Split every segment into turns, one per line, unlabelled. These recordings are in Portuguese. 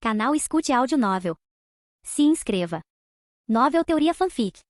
Canal Escute Áudio Novel. Se inscreva. Novel Teoria Fanfic.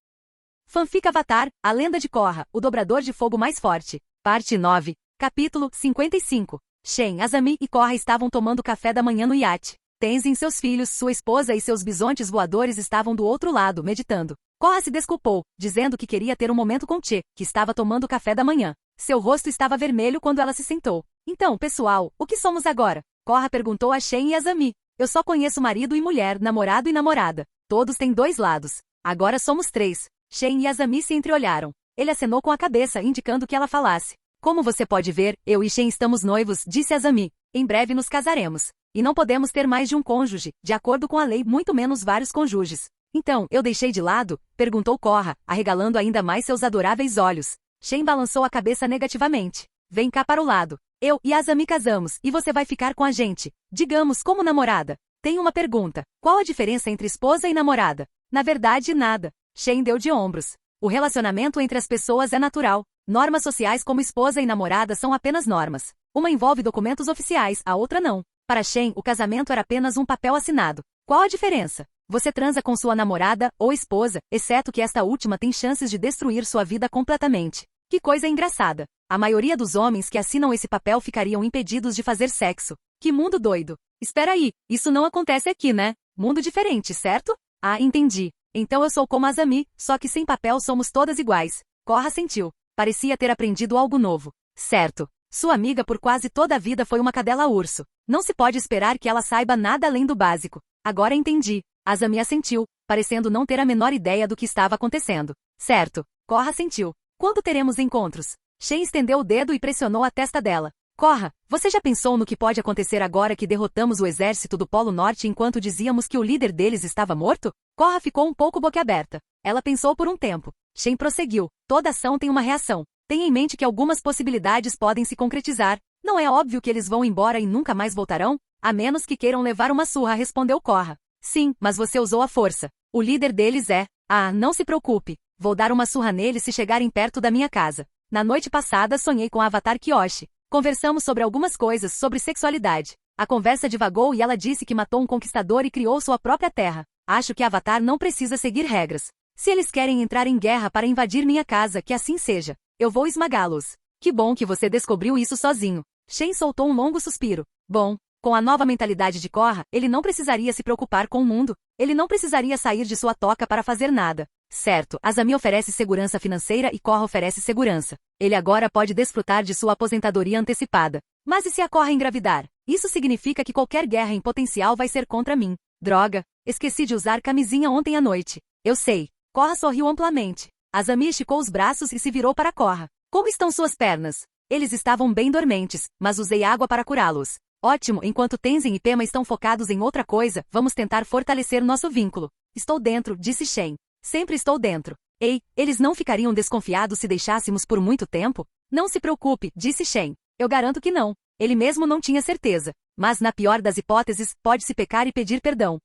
Fanfic Avatar, A Lenda de Korra, o dobrador de fogo mais forte. Parte 9. Capítulo 55. Shen, Azami e Korra estavam tomando café da manhã no iate. Tenzin, seus filhos, sua esposa e seus bisontes voadores estavam do outro lado, meditando. Korra se desculpou, dizendo que queria ter um momento com Che, que estava tomando café da manhã. Seu rosto estava vermelho quando ela se sentou. Então, pessoal, o que somos agora? Korra perguntou a Shen e Azami. Eu só conheço marido e mulher, namorado e namorada. Todos têm dois lados. Agora somos três. Shen e Azami se entreolharam. Ele acenou com a cabeça, indicando que ela falasse. Como você pode ver, eu e Shen estamos noivos, disse Azami. Em breve nos casaremos. E não podemos ter mais de um cônjuge, de acordo com a lei, muito menos vários cônjuges. Então, eu deixei de lado? Perguntou Korra, arregalando ainda mais seus adoráveis olhos. Shen balançou a cabeça negativamente. Vem cá para o lado. Eu e Azami casamos, e você vai ficar com a gente. Digamos, como namorada. Tenho uma pergunta. Qual a diferença entre esposa e namorada? Na verdade, nada. Shen deu de ombros. O relacionamento entre as pessoas é natural. Normas sociais como esposa e namorada são apenas normas. Uma envolve documentos oficiais, a outra não. Para Shen, o casamento era apenas um papel assinado. Qual a diferença? Você transa com sua namorada ou esposa, exceto que esta última tem chances de destruir sua vida completamente. Que coisa engraçada. A maioria dos homens que assinam esse papel ficariam impedidos de fazer sexo. Que mundo doido. Espera aí, isso não acontece aqui, né? Mundo diferente, certo? Ah, entendi. Então eu sou como Azami, só que sem papel somos todas iguais. Korra sentiu. Parecia ter aprendido algo novo. Certo. Sua amiga por quase toda a vida foi uma cadela urso. Não se pode esperar que ela saiba nada além do básico. Agora entendi. Azami assentiu, parecendo não ter a menor ideia do que estava acontecendo. Certo. Korra sentiu. Quando teremos encontros? Shen estendeu o dedo e pressionou a testa dela. Korra, você já pensou no que pode acontecer agora que derrotamos o exército do Polo Norte enquanto dizíamos que o líder deles estava morto? Korra ficou um pouco boquiaberta. Ela pensou por um tempo. Shen prosseguiu. Toda ação tem uma reação. Tenha em mente que algumas possibilidades podem se concretizar. Não é óbvio que eles vão embora e nunca mais voltarão? A menos que queiram levar uma surra, respondeu Korra. Sim, mas você usou a força. O líder deles é... Ah, não se preocupe. Vou dar uma surra neles se chegarem perto da minha casa. Na noite passada sonhei com a Avatar Kyoshi. Conversamos sobre algumas coisas, sobre sexualidade. A conversa divagou e ela disse que matou um conquistador e criou sua própria terra. Acho que Avatar não precisa seguir regras. Se eles querem entrar em guerra para invadir minha casa, que assim seja. Eu vou esmagá-los. Que bom que você descobriu isso sozinho. Shen soltou um longo suspiro. Bom, com a nova mentalidade de Korra, ele não precisaria se preocupar com o mundo. Ele não precisaria sair de sua toca para fazer nada. Certo, Azami oferece segurança financeira e Korra oferece segurança. Ele agora pode desfrutar de sua aposentadoria antecipada. Mas e se a Korra engravidar? Isso significa que qualquer guerra em potencial vai ser contra mim. Droga, esqueci de usar camisinha ontem à noite. Eu sei. Korra sorriu amplamente. Azami esticou os braços e se virou para Korra. Como estão suas pernas? Eles estavam bem dormentes, mas usei água para curá-los. Ótimo, enquanto Tenzin e Pema estão focados em outra coisa, vamos tentar fortalecer nosso vínculo. Estou dentro, disse Shen. Sempre estou dentro. Ei, eles não ficariam desconfiados se deixássemos por muito tempo? Não se preocupe, disse Shen. Eu garanto que não. Ele mesmo não tinha certeza. Mas na pior das hipóteses, pode-se pecar e pedir perdão.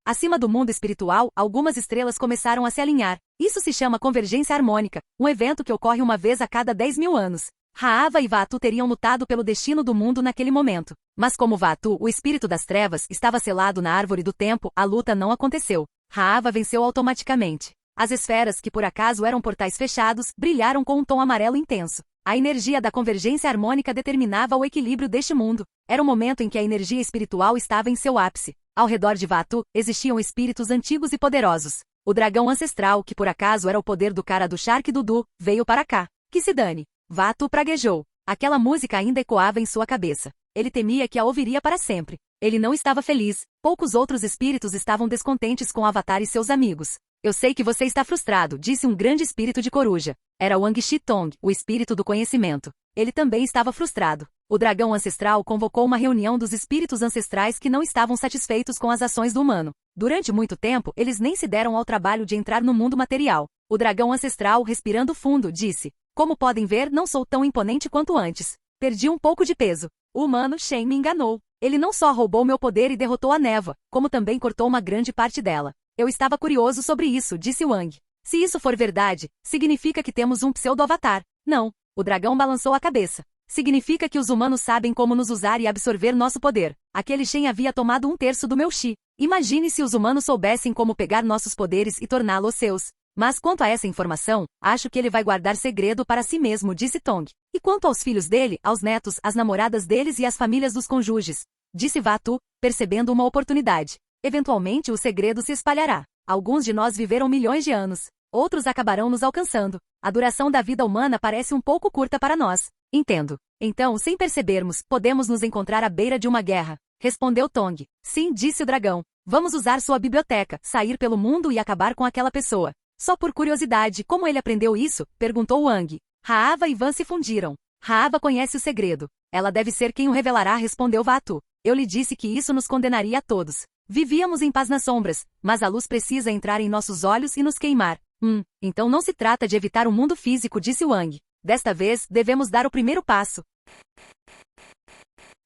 Acima do mundo espiritual, algumas estrelas começaram a se alinhar. Isso se chama convergência harmônica, um evento que ocorre uma vez a cada 10.000 anos. Raava e Vaatu teriam lutado pelo destino do mundo naquele momento. Mas como Vaatu, o espírito das trevas, estava selado na árvore do tempo, a luta não aconteceu. Raava venceu automaticamente. As esferas, que por acaso eram portais fechados, brilharam com um tom amarelo intenso. A energia da convergência harmônica determinava o equilíbrio deste mundo. Era o momento em que a energia espiritual estava em seu ápice. Ao redor de Vaatu, existiam espíritos antigos e poderosos. O dragão ancestral, que por acaso era o poder do cara do Shark Dudu, veio para cá. Que se dane. Vaatu praguejou. Aquela música ainda ecoava em sua cabeça. Ele temia que a ouviria para sempre. Ele não estava feliz. Poucos outros espíritos estavam descontentes com Avatar e seus amigos. Eu sei que você está frustrado, disse um grande espírito de coruja. Era Wang Shitong, o espírito do conhecimento. Ele também estava frustrado. O dragão ancestral convocou uma reunião dos espíritos ancestrais que não estavam satisfeitos com as ações do humano. Durante muito tempo, eles nem se deram ao trabalho de entrar no mundo material. O dragão ancestral, respirando fundo, disse: Como podem ver, não sou tão imponente quanto antes. Perdi um pouco de peso. O humano Shen me enganou. Ele não só roubou meu poder e derrotou a névoa, como também cortou uma grande parte dela. Eu estava curioso sobre isso, disse Wang. Se isso for verdade, significa que temos um pseudo-avatar. Não. O dragão balançou a cabeça. Significa que os humanos sabem como nos usar e absorver nosso poder. Aquele Shen havia tomado 1/3 do meu chi. Imagine se os humanos soubessem como pegar nossos poderes e torná-los seus. Mas quanto a essa informação, acho que ele vai guardar segredo para si mesmo, disse Tong. E quanto aos filhos dele, aos netos, às namoradas deles e às famílias dos cônjuges? Disse Vatu, percebendo uma oportunidade. Eventualmente o segredo se espalhará. Alguns de nós viveram milhões de anos. Outros acabarão nos alcançando. A duração da vida humana parece um pouco curta para nós. Entendo. Então, sem percebermos, podemos nos encontrar à beira de uma guerra. Respondeu Tong. Sim, disse o dragão. Vamos usar sua biblioteca, sair pelo mundo e acabar com aquela pessoa. Só por curiosidade, como ele aprendeu isso? Perguntou Wang. Raava e Van se fundiram. Raava conhece o segredo. Ela deve ser quem o revelará, respondeu Vatu. Eu lhe disse que isso nos condenaria a todos. Vivíamos em paz nas sombras, mas a luz precisa entrar em nossos olhos e nos queimar. Então não se trata de evitar o mundo físico, disse Wang. Desta vez, devemos dar o primeiro passo.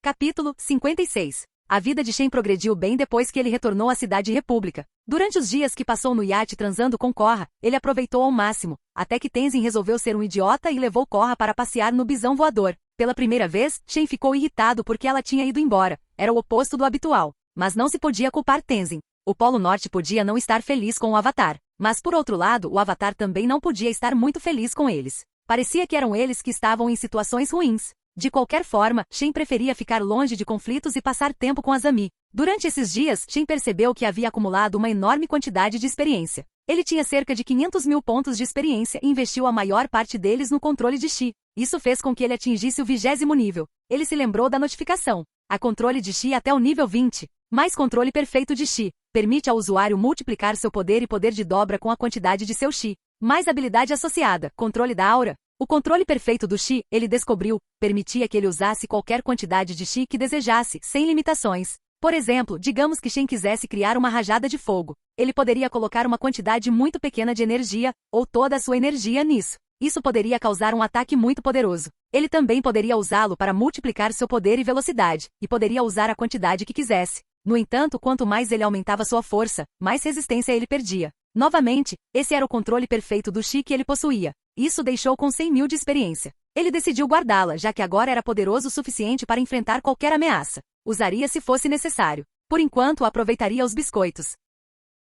Capítulo 56. A vida de Shen progrediu bem depois que ele retornou à cidade república. Durante os dias que passou no iate transando com Korra, ele aproveitou ao máximo, até que Tenzin resolveu ser um idiota e levou Korra para passear no bisão voador. Pela primeira vez, Shen ficou irritado porque ela tinha ido embora. Era o oposto do habitual. Mas não se podia culpar Tenzin. O Polo Norte podia não estar feliz com o Avatar. Mas por outro lado, o Avatar também não podia estar muito feliz com eles. Parecia que eram eles que estavam em situações ruins. De qualquer forma, Shen preferia ficar longe de conflitos e passar tempo com Azami. Durante esses dias, Shen percebeu que havia acumulado uma enorme quantidade de experiência. Ele tinha cerca de 500 mil pontos de experiência e investiu a maior parte deles no controle de Chi. Isso fez com que ele atingisse o 20º nível. Ele se lembrou da notificação. A controle de Chi até o nível 20. Mais controle perfeito de Chi. Permite ao usuário multiplicar seu poder e poder de dobra com a quantidade de seu Chi. Mais habilidade associada, controle da aura. O controle perfeito do Chi, ele descobriu, permitia que ele usasse qualquer quantidade de Chi que desejasse, sem limitações. Por exemplo, digamos que Shen quisesse criar uma rajada de fogo. Ele poderia colocar uma quantidade muito pequena de energia, ou toda a sua energia nisso. Isso poderia causar um ataque muito poderoso. Ele também poderia usá-lo para multiplicar seu poder e velocidade, e poderia usar a quantidade que quisesse. No entanto, quanto mais ele aumentava sua força, mais resistência ele perdia. Novamente, esse era o controle perfeito do Chi que ele possuía. Isso deixou com 100 mil de experiência. Ele decidiu guardá-la, já que agora era poderoso o suficiente para enfrentar qualquer ameaça. Usaria se fosse necessário. Por enquanto, aproveitaria os biscoitos.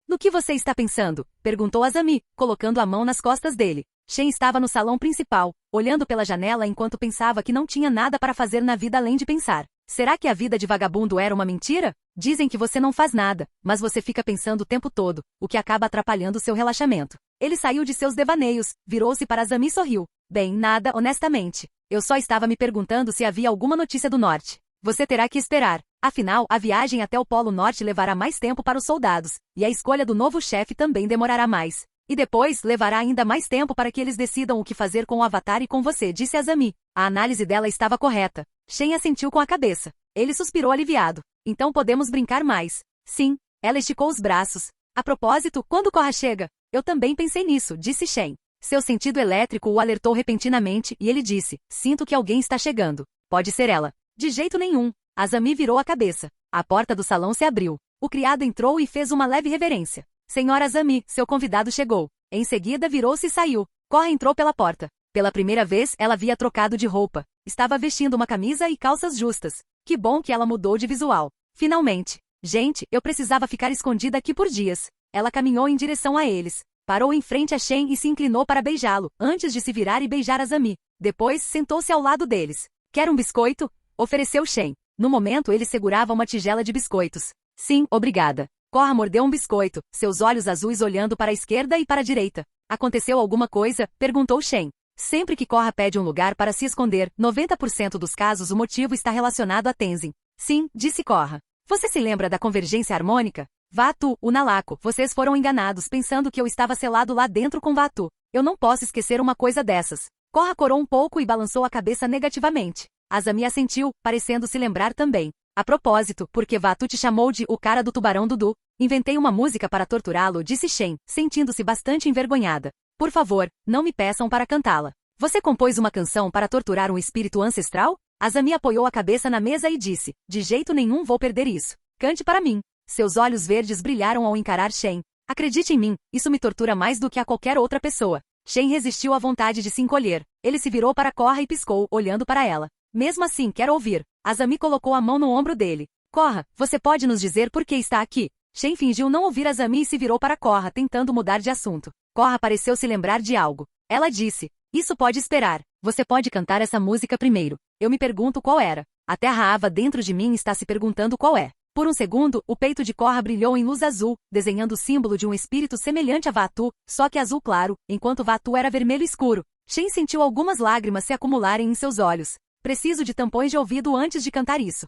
No que você está pensando? Perguntou Azami, colocando a mão nas costas dele. Shen estava no salão principal, olhando pela janela enquanto pensava que não tinha nada para fazer na vida além de pensar. Será que a vida de vagabundo era uma mentira? Dizem que você não faz nada, mas você fica pensando o tempo todo, o que acaba atrapalhando seu relaxamento. Ele saiu de seus devaneios, virou-se para Azami e sorriu. Bem, nada, honestamente. Eu só estava me perguntando se havia alguma notícia do norte. Você terá que esperar. Afinal, a viagem até o Polo Norte levará mais tempo para os soldados, e a escolha do novo chefe também demorará mais. E depois, levará ainda mais tempo para que eles decidam o que fazer com o Avatar e com você, disse Azami. A análise dela estava correta. Shen assentiu com a cabeça. Ele suspirou aliviado. Então podemos brincar mais. Sim. Ela esticou os braços. A propósito, quando Korra chega? Eu também pensei nisso, disse Shen. Seu sentido elétrico o alertou repentinamente e ele disse, sinto que alguém está chegando. Pode ser ela. De jeito nenhum. Azami virou a cabeça. A porta do salão se abriu. O criado entrou e fez uma leve reverência. Senhora Azami, seu convidado chegou. Em seguida virou-se e saiu. Korra entrou pela porta. Pela primeira vez, ela havia trocado de roupa. Estava vestindo uma camisa e calças justas. Que bom que ela mudou de visual. Finalmente. Gente, eu precisava ficar escondida aqui por dias. Ela caminhou em direção a eles. Parou em frente a Shen e se inclinou para beijá-lo, antes de se virar e beijar Azami. Depois, sentou-se ao lado deles. Quer um biscoito? Ofereceu Shen. No momento, ele segurava uma tigela de biscoitos. Sim, obrigada. Korra mordeu um biscoito, seus olhos azuis olhando para a esquerda e para a direita. Aconteceu alguma coisa? Perguntou Shen. Sempre que Korra pede um lugar para se esconder, 90% dos casos o motivo está relacionado a Tenzin. Sim, disse Korra. Você se lembra da convergência harmônica? Vatu, o Nalaco, vocês foram enganados pensando que eu estava selado lá dentro com Vatu. Eu não posso esquecer uma coisa dessas. Korra corou um pouco e balançou a cabeça negativamente. Azami assentiu, parecendo se lembrar também. A propósito, porque Vatu te chamou de o cara do tubarão Dudu? Inventei uma música para torturá-lo, disse Shen, sentindo-se bastante envergonhada. Por favor, não me peçam para cantá-la. Você compôs uma canção para torturar um espírito ancestral? Azami apoiou a cabeça na mesa e disse, de jeito nenhum vou perder isso. Cante para mim. Seus olhos verdes brilharam ao encarar Shen. Acredite em mim, isso me tortura mais do que a qualquer outra pessoa. Shen resistiu à vontade de se encolher. Ele se virou para Korra e piscou, olhando para ela. Mesmo assim, quero ouvir. Azami colocou a mão no ombro dele. Korra, você pode nos dizer por que está aqui? Shen fingiu não ouvir Azami e se virou para Korra, tentando mudar de assunto. Korra pareceu se lembrar de algo. Ela disse, isso pode esperar. Você pode cantar essa música primeiro. Eu me pergunto qual era. Até a Raava dentro de mim está se perguntando qual é. Por um segundo, o peito de Korra brilhou em luz azul, desenhando o símbolo de um espírito semelhante a Vaatu, só que azul claro, enquanto Vaatu era vermelho escuro. Shen sentiu algumas lágrimas se acumularem em seus olhos. Preciso de tampões de ouvido antes de cantar isso.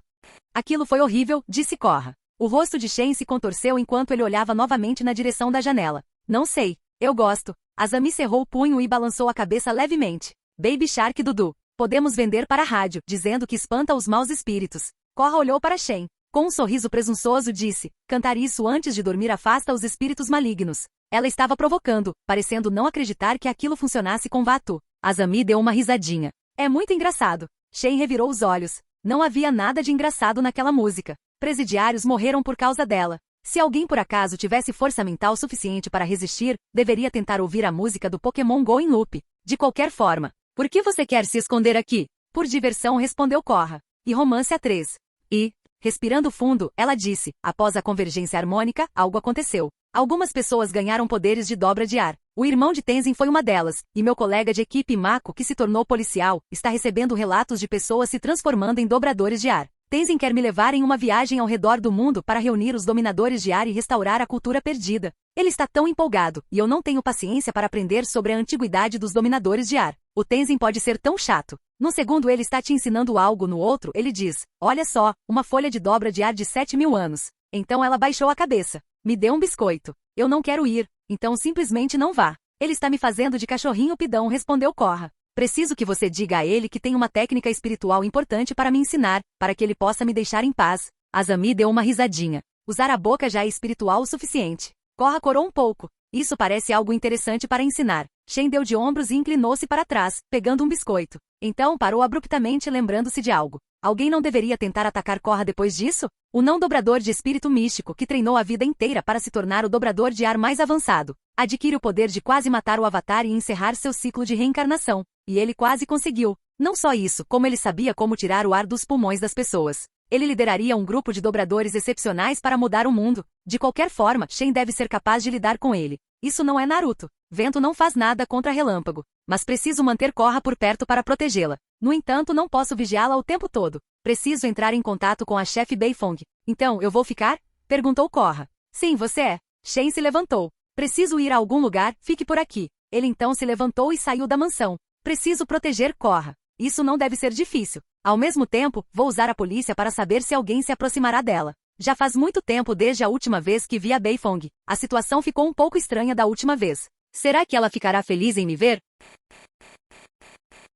Aquilo foi horrível, disse Korra. O rosto de Shen se contorceu enquanto ele olhava novamente na direção da janela. Não sei. Eu gosto. Azami cerrou o punho e balançou a cabeça levemente. Baby Shark Dudu. Podemos vender para a rádio, dizendo que espanta os maus espíritos. Korra olhou para Shen. Com um sorriso presunçoso disse, cantar isso antes de dormir afasta os espíritos malignos. Ela estava provocando, parecendo não acreditar que aquilo funcionasse com Vaatu. Azami deu uma risadinha. É muito engraçado. Shen revirou os olhos. Não havia nada de engraçado naquela música. Presidiários morreram por causa dela. Se alguém por acaso tivesse força mental suficiente para resistir, deveria tentar ouvir a música do Pokémon Go em loop. De qualquer forma. Por que você quer se esconder aqui? Por diversão, respondeu Korra. E romance a 3. Respirando fundo, ela disse, após a convergência harmônica, algo aconteceu. Algumas pessoas ganharam poderes de dobra de ar. O irmão de Tenzin foi uma delas, e meu colega de equipe Mako, que se tornou policial, está recebendo relatos de pessoas se transformando em dobradores de ar. Tenzin quer me levar em uma viagem ao redor do mundo para reunir os dominadores de ar e restaurar a cultura perdida. Ele está tão empolgado, e eu não tenho paciência para aprender sobre a antiguidade dos dominadores de ar. O Tenzin pode ser tão chato. Num segundo ele está te ensinando algo, no outro ele diz, olha só, uma folha de dobra de ar de 7.000 anos. Então ela baixou a cabeça. Me dê um biscoito. Eu não quero ir, então simplesmente não vá. Ele está me fazendo de cachorrinho pidão, respondeu Korra. Preciso que você diga a ele que tem uma técnica espiritual importante para me ensinar, para que ele possa me deixar em paz. Azami deu uma risadinha. Usar a boca já é espiritual o suficiente. Korra corou um pouco. Isso parece algo interessante para ensinar. Shen deu de ombros e inclinou-se para trás, pegando um biscoito. Então parou abruptamente lembrando-se de algo. Alguém não deveria tentar atacar Korra depois disso? O não dobrador de espírito místico que treinou a vida inteira para se tornar o dobrador de ar mais avançado. Adquire o poder de quase matar o Avatar e encerrar seu ciclo de reencarnação. E ele quase conseguiu. Não só isso, como ele sabia como tirar o ar dos pulmões das pessoas. Ele lideraria um grupo de dobradores excepcionais para mudar o mundo. De qualquer forma, Shen deve ser capaz de lidar com ele. Isso não é Naruto. Vento não faz nada contra relâmpago. Mas preciso manter Korra por perto para protegê-la. No entanto, não posso vigiá-la o tempo todo. Preciso entrar em contato com a chefe Beifong. Então, eu vou ficar? Perguntou Korra. Sim, você é. Shen se levantou. Preciso ir a algum lugar, fique por aqui. Ele então se levantou e saiu da mansão. Preciso proteger Korra. Isso não deve ser difícil. Ao mesmo tempo, vou usar a polícia para saber se alguém se aproximará dela. Já faz muito tempo desde a última vez que vi a Beifong. A situação ficou um pouco estranha da última vez. Será que ela ficará feliz em me ver?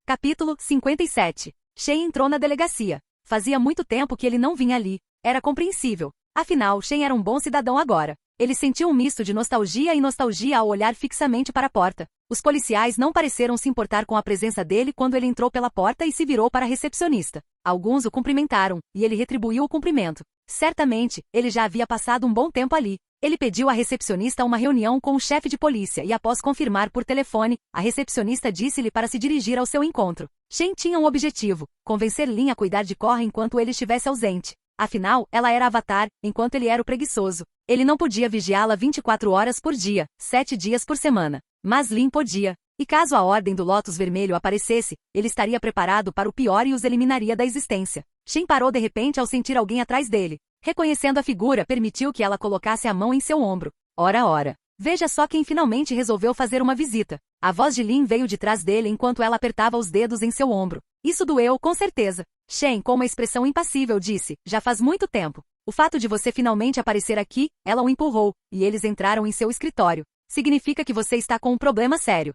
Capítulo 57. Shen entrou na delegacia. Fazia muito tempo que ele não vinha ali. Era compreensível. Afinal, Shen era um bom cidadão agora. Ele sentiu um misto de nostalgia e nostalgia ao olhar fixamente para a porta. Os policiais não pareceram se importar com a presença dele quando ele entrou pela porta e se virou para a recepcionista. Alguns o cumprimentaram, e ele retribuiu o cumprimento. Certamente, ele já havia passado um bom tempo ali. Ele pediu à recepcionista uma reunião com o chefe de polícia e após confirmar por telefone, a recepcionista disse-lhe para se dirigir ao seu encontro. Shen tinha um objetivo, convencer Lin a cuidar de Korra enquanto ele estivesse ausente. Afinal, ela era Avatar, enquanto ele era o preguiçoso. Ele não podia vigiá-la 24 horas por dia, 7 dias por semana. Mas Lin podia. E caso a Ordem do Lótus Vermelho aparecesse, ele estaria preparado para o pior e os eliminaria da existência. Shen parou de repente ao sentir alguém atrás dele. Reconhecendo a figura, permitiu que ela colocasse a mão em seu ombro. Ora. Veja só quem finalmente resolveu fazer uma visita. A voz de Lin veio de trás dele enquanto ela apertava os dedos em seu ombro. Isso doeu, com certeza. Shen, com uma expressão impassível, disse, já faz muito tempo. O fato de você finalmente aparecer aqui, ela o empurrou, e eles entraram em seu escritório. Significa que você está com um problema sério.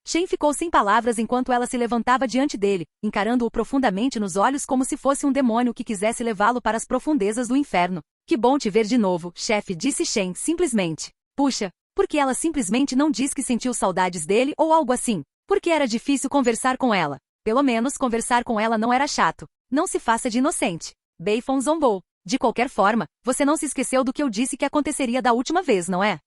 Shen ficou sem palavras enquanto ela se levantava diante dele, encarando-o profundamente nos olhos como se fosse um demônio que quisesse levá-lo para as profundezas do inferno. Que bom te ver de novo, chefe, disse Shen, simplesmente. Puxa, por que ela simplesmente não diz que sentiu saudades dele ou algo assim? Porque era difícil conversar com ela. Pelo menos conversar com ela não era chato. Não se faça de inocente. Beifong zombou. De qualquer forma, você não se esqueceu do que eu disse que aconteceria da última vez, não é?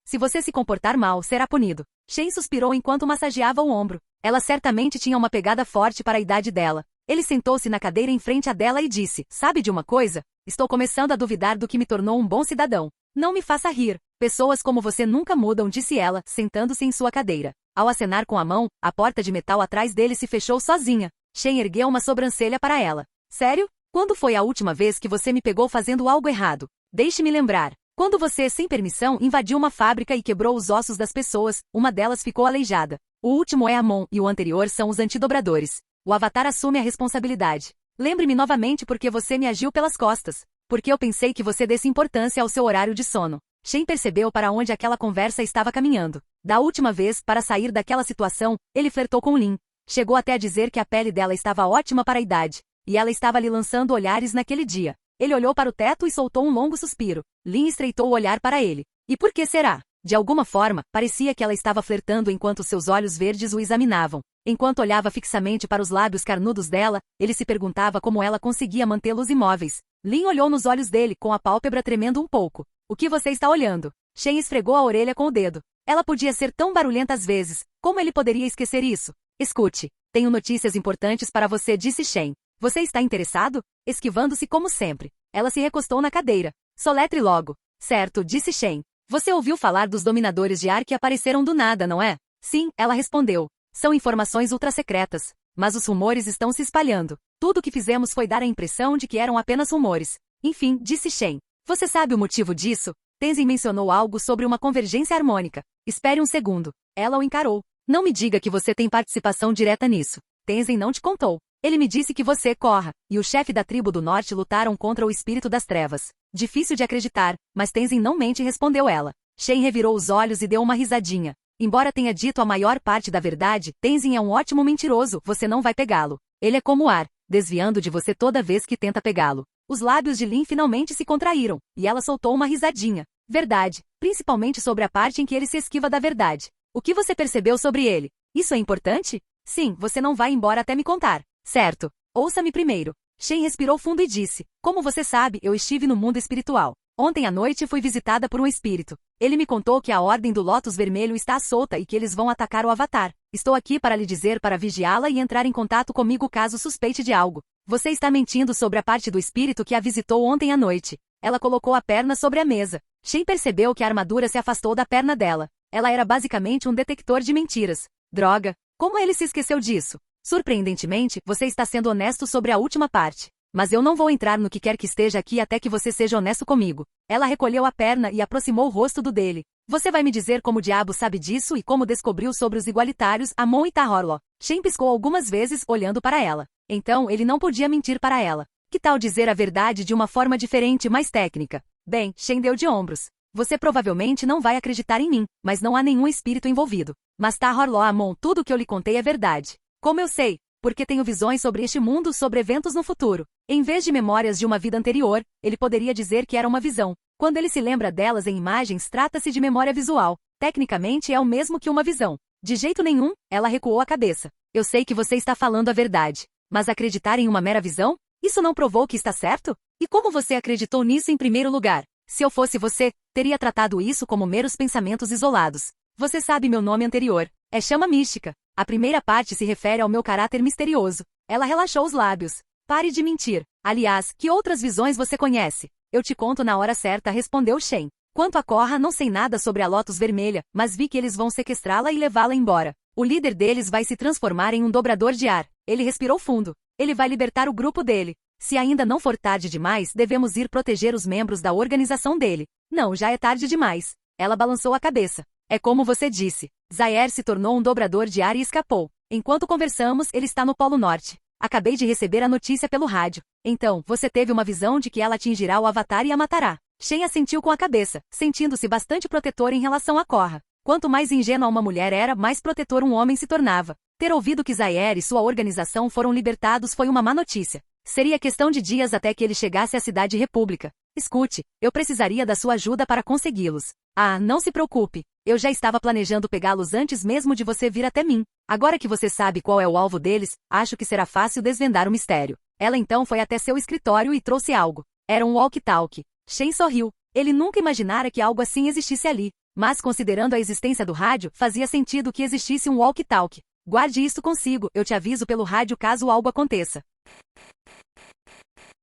Se você se comportar mal, será punido. Shen suspirou enquanto massageava o ombro. Ela certamente tinha uma pegada forte para a idade dela. Ele sentou-se na cadeira em frente à dela e disse, sabe de uma coisa? Estou começando a duvidar do que me tornou um bom cidadão. Não me faça rir. Pessoas como você nunca mudam, disse ela, sentando-se em sua cadeira. Ao acenar com a mão, a porta de metal atrás dele se fechou sozinha. Shen ergueu uma sobrancelha para ela. Sério? Quando foi a última vez que você me pegou fazendo algo errado? Deixe-me lembrar. Quando você, sem permissão, invadiu uma fábrica e quebrou os ossos das pessoas, uma delas ficou aleijada. O último é Amon e o anterior são os antidobradores. O Avatar assume a responsabilidade. Lembre-me novamente porque você me agiu pelas costas. Porque eu pensei que você desse importância ao seu horário de sono. Shen percebeu para onde aquela conversa estava caminhando. Da última vez, para sair daquela situação, ele flertou com Lin. Chegou até a dizer que a pele dela estava ótima para a idade. E ela estava lhe lançando olhares naquele dia. Ele olhou para o teto e soltou um longo suspiro. Lin estreitou o olhar para ele. E por que será? De alguma forma, parecia que ela estava flertando enquanto seus olhos verdes o examinavam. Enquanto olhava fixamente para os lábios carnudos dela, ele se perguntava como ela conseguia mantê-los imóveis. Lin olhou nos olhos dele, com a pálpebra tremendo um pouco. O que você está olhando? Shen esfregou a orelha com o dedo. Ela podia ser tão barulhenta às vezes. Como ele poderia esquecer isso? Escute. Tenho notícias importantes para você, disse Shen. Você está interessado? Esquivando-se como sempre. Ela se recostou na cadeira. Soletre logo. Certo, disse Shen. Você ouviu falar dos dominadores de ar que apareceram do nada, não é? Sim, ela respondeu. São informações ultrasecretas. Mas os rumores estão se espalhando. Tudo o que fizemos foi dar a impressão de que eram apenas rumores. Enfim, disse Shen. Você sabe o motivo disso? Tenzin mencionou algo sobre uma convergência harmônica. Espere um segundo. Ela o encarou. Não me diga que você tem participação direta nisso. Tenzin não te contou. Ele me disse que você, Korra, e o chefe da tribo do norte lutaram contra o espírito das trevas. Difícil de acreditar, mas Tenzin não mente, respondeu ela. Shen revirou os olhos e deu uma risadinha. Embora tenha dito a maior parte da verdade, Tenzin é um ótimo mentiroso, você não vai pegá-lo. Ele é como o ar, desviando de você toda vez que tenta pegá-lo. Os lábios de Lin finalmente se contraíram, e ela soltou uma risadinha. Verdade, principalmente sobre a parte em que ele se esquiva da verdade. O que você percebeu sobre ele? Isso é importante? Sim, você não vai embora até me contar. Certo. Ouça-me primeiro. Shen respirou fundo e disse, como você sabe, eu estive no mundo espiritual. Ontem à noite fui visitada por um espírito. Ele me contou que a Ordem do Lótus Vermelho está solta e que eles vão atacar o Avatar. Estou aqui para lhe dizer para vigiá-la e entrar em contato comigo caso suspeite de algo. Você está mentindo sobre a parte do espírito que a visitou ontem à noite. Ela colocou a perna sobre a mesa. Shen percebeu que a armadura se afastou da perna dela. Ela era basicamente um detector de mentiras. Droga! Como ele se esqueceu disso? Surpreendentemente, você está sendo honesto sobre a última parte. Mas eu não vou entrar no que quer que esteja aqui até que você seja honesto comigo. Ela recolheu a perna e aproximou o rosto do dele. Você vai me dizer como o diabo sabe disso e como descobriu sobre os igualitários Amon e Tahorlo. Shen piscou algumas vezes, olhando para ela. Então, ele não podia mentir para ela. Que tal dizer a verdade de uma forma diferente e mais técnica? Bem, Shen deu de ombros. Você provavelmente não vai acreditar em mim, mas não há nenhum espírito envolvido. Mas Tahorlo Amon, tudo o que eu lhe contei é verdade. Como eu sei? Porque tenho visões sobre este mundo, sobre eventos no futuro. Em vez de memórias de uma vida anterior, ele poderia dizer que era uma visão. Quando ele se lembra delas em imagens, trata-se de memória visual. Tecnicamente é o mesmo que uma visão. De jeito nenhum, ela recuou a cabeça. Eu sei que você está falando a verdade. Mas acreditar em uma mera visão? Isso não provou que está certo? E como você acreditou nisso em primeiro lugar? Se eu fosse você, teria tratado isso como meros pensamentos isolados. Você sabe meu nome anterior. É chama mística. A primeira parte se refere ao meu caráter misterioso. Ela relaxou os lábios. Pare de mentir. Aliás, que outras visões você conhece? Eu te conto na hora certa, respondeu Shen. Quanto a Korra, não sei nada sobre a Lótus Vermelha, mas vi que eles vão sequestrá-la e levá-la embora. O líder deles vai se transformar em um dobrador de ar. Ele respirou fundo. Ele vai libertar o grupo dele. Se ainda não for tarde demais, devemos ir proteger os membros da organização dele. Não, já é tarde demais. Ela balançou a cabeça. É como você disse. Zaire se tornou um dobrador de ar e escapou. Enquanto conversamos, ele está no Polo Norte. Acabei de receber a notícia pelo rádio. Então, você teve uma visão de que ela atingirá o Avatar e a matará. Shen assentiu com a cabeça, sentindo-se bastante protetor em relação a Korra. Quanto mais ingênua uma mulher era, mais protetor um homem se tornava. Ter ouvido que Zaire e sua organização foram libertados foi uma má notícia. Seria questão de dias até que ele chegasse à Cidade República. Escute, eu precisaria da sua ajuda para consegui-los. Ah, não se preocupe. Eu já estava planejando pegá-los antes mesmo de você vir até mim. Agora que você sabe qual é o alvo deles, acho que será fácil desvendar o mistério. Ela então foi até seu escritório e trouxe algo. Era um walkie-talkie. Shen sorriu. Ele nunca imaginara que algo assim existisse ali. Mas considerando a existência do rádio, fazia sentido que existisse um walkie-talkie. Guarde isso consigo, eu te aviso pelo rádio caso algo aconteça.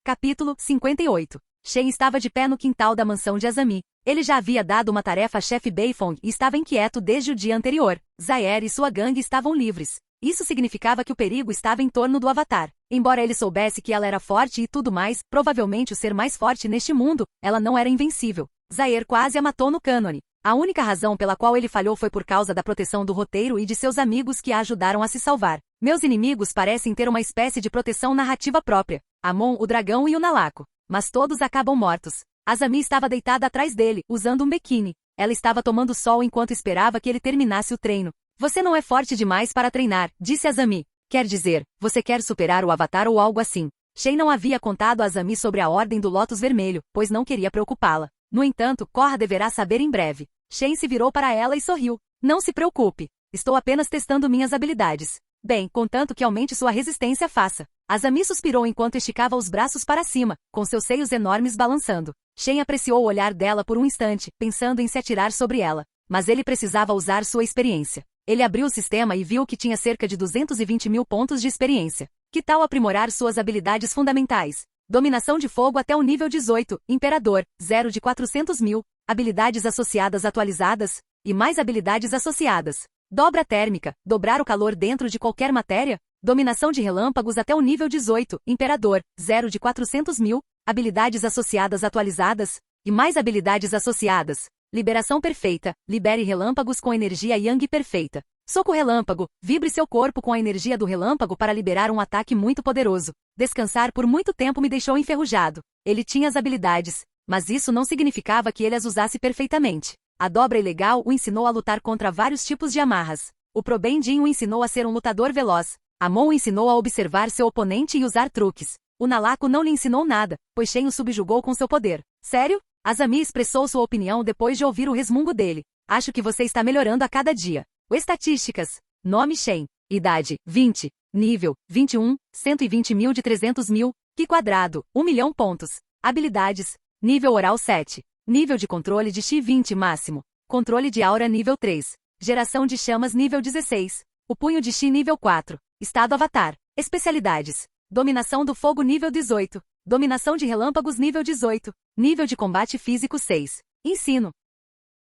Capítulo 58. Shen estava de pé no quintal da mansão de Azami. Ele já havia dado uma tarefa a chefe Beifong e estava inquieto desde o dia anterior. Zaire e sua gangue estavam livres. Isso significava que o perigo estava em torno do Avatar. Embora ele soubesse que ela era forte e tudo mais, provavelmente o ser mais forte neste mundo, ela não era invencível. Zaire quase a matou no cânone. A única razão pela qual ele falhou foi por causa da proteção do roteiro e de seus amigos que a ajudaram a se salvar. Meus inimigos parecem ter uma espécie de proteção narrativa própria. Amon, o dragão e o Nalaco. Mas todos acabam mortos. Azami estava deitada atrás dele, usando um biquíni. Ela estava tomando sol enquanto esperava que ele terminasse o treino. Você não é forte demais para treinar, disse Azami. Quer dizer, você quer superar o Avatar ou algo assim. Shen não havia contado a Azami sobre a Ordem do Lótus Vermelho, pois não queria preocupá-la. No entanto, Korra deverá saber em breve. Shen se virou para ela e sorriu. Não se preocupe. Estou apenas testando minhas habilidades. Bem, contanto que aumente sua resistência, faça. Azami suspirou enquanto esticava os braços para cima, com seus seios enormes balançando. Shen apreciou o olhar dela por um instante, pensando em se atirar sobre ela. Mas ele precisava usar sua experiência. Ele abriu o sistema e viu que tinha cerca de 220 mil pontos de experiência. Que tal aprimorar suas habilidades fundamentais? Dominação de fogo até o nível 18, Imperador, 0 de 400 mil, habilidades associadas atualizadas, e mais habilidades associadas. Dobra térmica, dobrar o calor dentro de qualquer matéria, dominação de relâmpagos até o nível 18, Imperador, 0 de 400 mil, habilidades associadas atualizadas, e mais habilidades associadas. Liberação perfeita, libere relâmpagos com energia Yang perfeita. Soco relâmpago, vibre seu corpo com a energia do relâmpago para liberar um ataque muito poderoso. Descansar por muito tempo me deixou enferrujado. Ele tinha as habilidades, mas isso não significava que ele as usasse perfeitamente. A dobra ilegal o ensinou a lutar contra vários tipos de amarras. O Probendin o ensinou a ser um lutador veloz. Amon o ensinou a observar seu oponente e usar truques. O Nalaco não lhe ensinou nada, pois Shen o subjugou com seu poder. Sério? Azami expressou sua opinião depois de ouvir o resmungo dele. Acho que você está melhorando a cada dia. Estatísticas. Nome Shen. Idade, 20. Nível, 21, 120 mil de 300 mil. Ki quadrado, 1 milhão pontos. Habilidades. Nível oral 7. Nível de controle de Chi 20 máximo. Controle de aura nível 3. Geração de chamas nível 16. O punho de Chi nível 4. Estado Avatar. Especialidades. Dominação do fogo nível 18. Dominação de relâmpagos nível 18. Nível de combate físico 6. Ensino.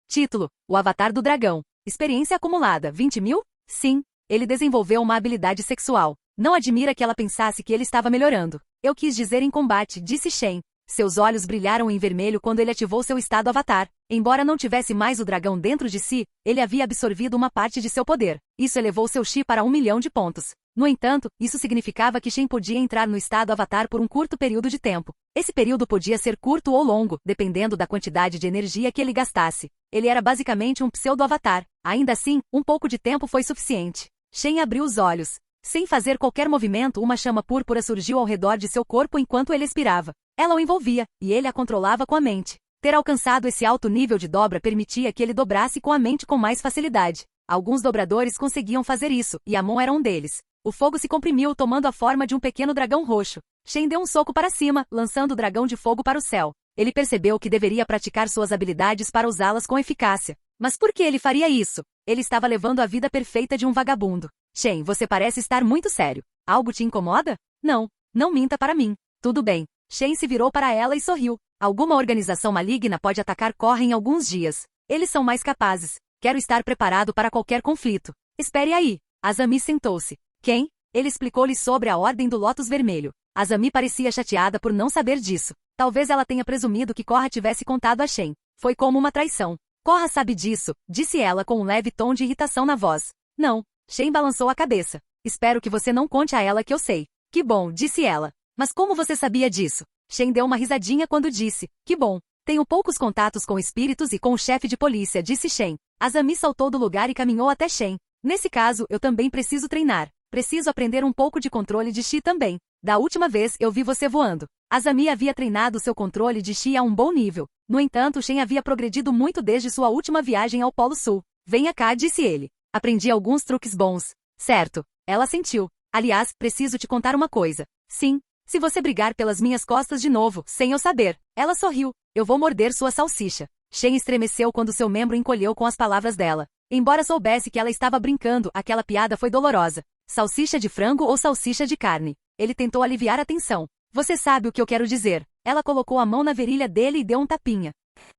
Título: O Avatar do Dragão. Experiência acumulada 20 mil? Sim. Ele desenvolveu uma habilidade sexual. Não admira que ela pensasse que ele estava melhorando. Eu quis dizer em combate, disse Shen. Seus olhos brilharam em vermelho quando ele ativou seu estado Avatar. Embora não tivesse mais o dragão dentro de si, ele havia absorvido uma parte de seu poder. Isso elevou seu Chi para 1 milhão de pontos. No entanto, isso significava que Shen podia entrar no estado Avatar por um curto período de tempo. Esse período podia ser curto ou longo, dependendo da quantidade de energia que ele gastasse. Ele era basicamente um pseudo-Avatar. Ainda assim, um pouco de tempo foi suficiente. Shen abriu os olhos. Sem fazer qualquer movimento, uma chama púrpura surgiu ao redor de seu corpo enquanto ele expirava. Ela o envolvia, e ele a controlava com a mente. Ter alcançado esse alto nível de dobra permitia que ele dobrasse com a mente com mais facilidade. Alguns dobradores conseguiam fazer isso, e Amon era um deles. O fogo se comprimiu tomando a forma de um pequeno dragão roxo. Shen deu um soco para cima, lançando o dragão de fogo para o céu. Ele percebeu que deveria praticar suas habilidades para usá-las com eficácia. Mas por que ele faria isso? Ele estava levando a vida perfeita de um vagabundo. Shen, você parece estar muito sério. Algo te incomoda? Não. Não minta para mim. Tudo bem. Shen se virou para ela e sorriu. Alguma organização maligna pode atacar Korra em alguns dias. Eles são mais capazes. Quero estar preparado para qualquer conflito. Espere aí. Azami sentou-se. Quem? Ele explicou-lhe sobre a Ordem do Lótus Vermelho. Azami parecia chateada por não saber disso. Talvez ela tenha presumido que Korra tivesse contado a Shen. Foi como uma traição. Korra sabe disso, disse ela com um leve tom de irritação na voz. Não. Shen balançou a cabeça. Espero que você não conte a ela que eu sei. Que bom, disse ela. Mas como você sabia disso? Shen deu uma risadinha quando disse. Que bom. Tenho poucos contatos com espíritos e com o chefe de polícia, disse Shen. Azami saltou do lugar e caminhou até Shen. Nesse caso, eu também preciso treinar. Preciso aprender um pouco de controle de Chi também. Da última vez eu vi você voando. Azami havia treinado seu controle de Chi a um bom nível. No entanto, Shen havia progredido muito desde sua última viagem ao Polo Sul. Venha cá, disse ele. Aprendi alguns truques bons. Certo. Ela sentiu. Aliás, preciso te contar uma coisa. Sim. Se você brigar pelas minhas costas de novo, sem eu saber. Ela sorriu. Eu vou morder sua salsicha. Shen estremeceu quando seu membro encolheu com as palavras dela. Embora soubesse que ela estava brincando, aquela piada foi dolorosa. Salsicha de frango ou salsicha de carne? Ele tentou aliviar a tensão. Você sabe o que eu quero dizer. Ela colocou a mão na virilha dele e deu um tapinha.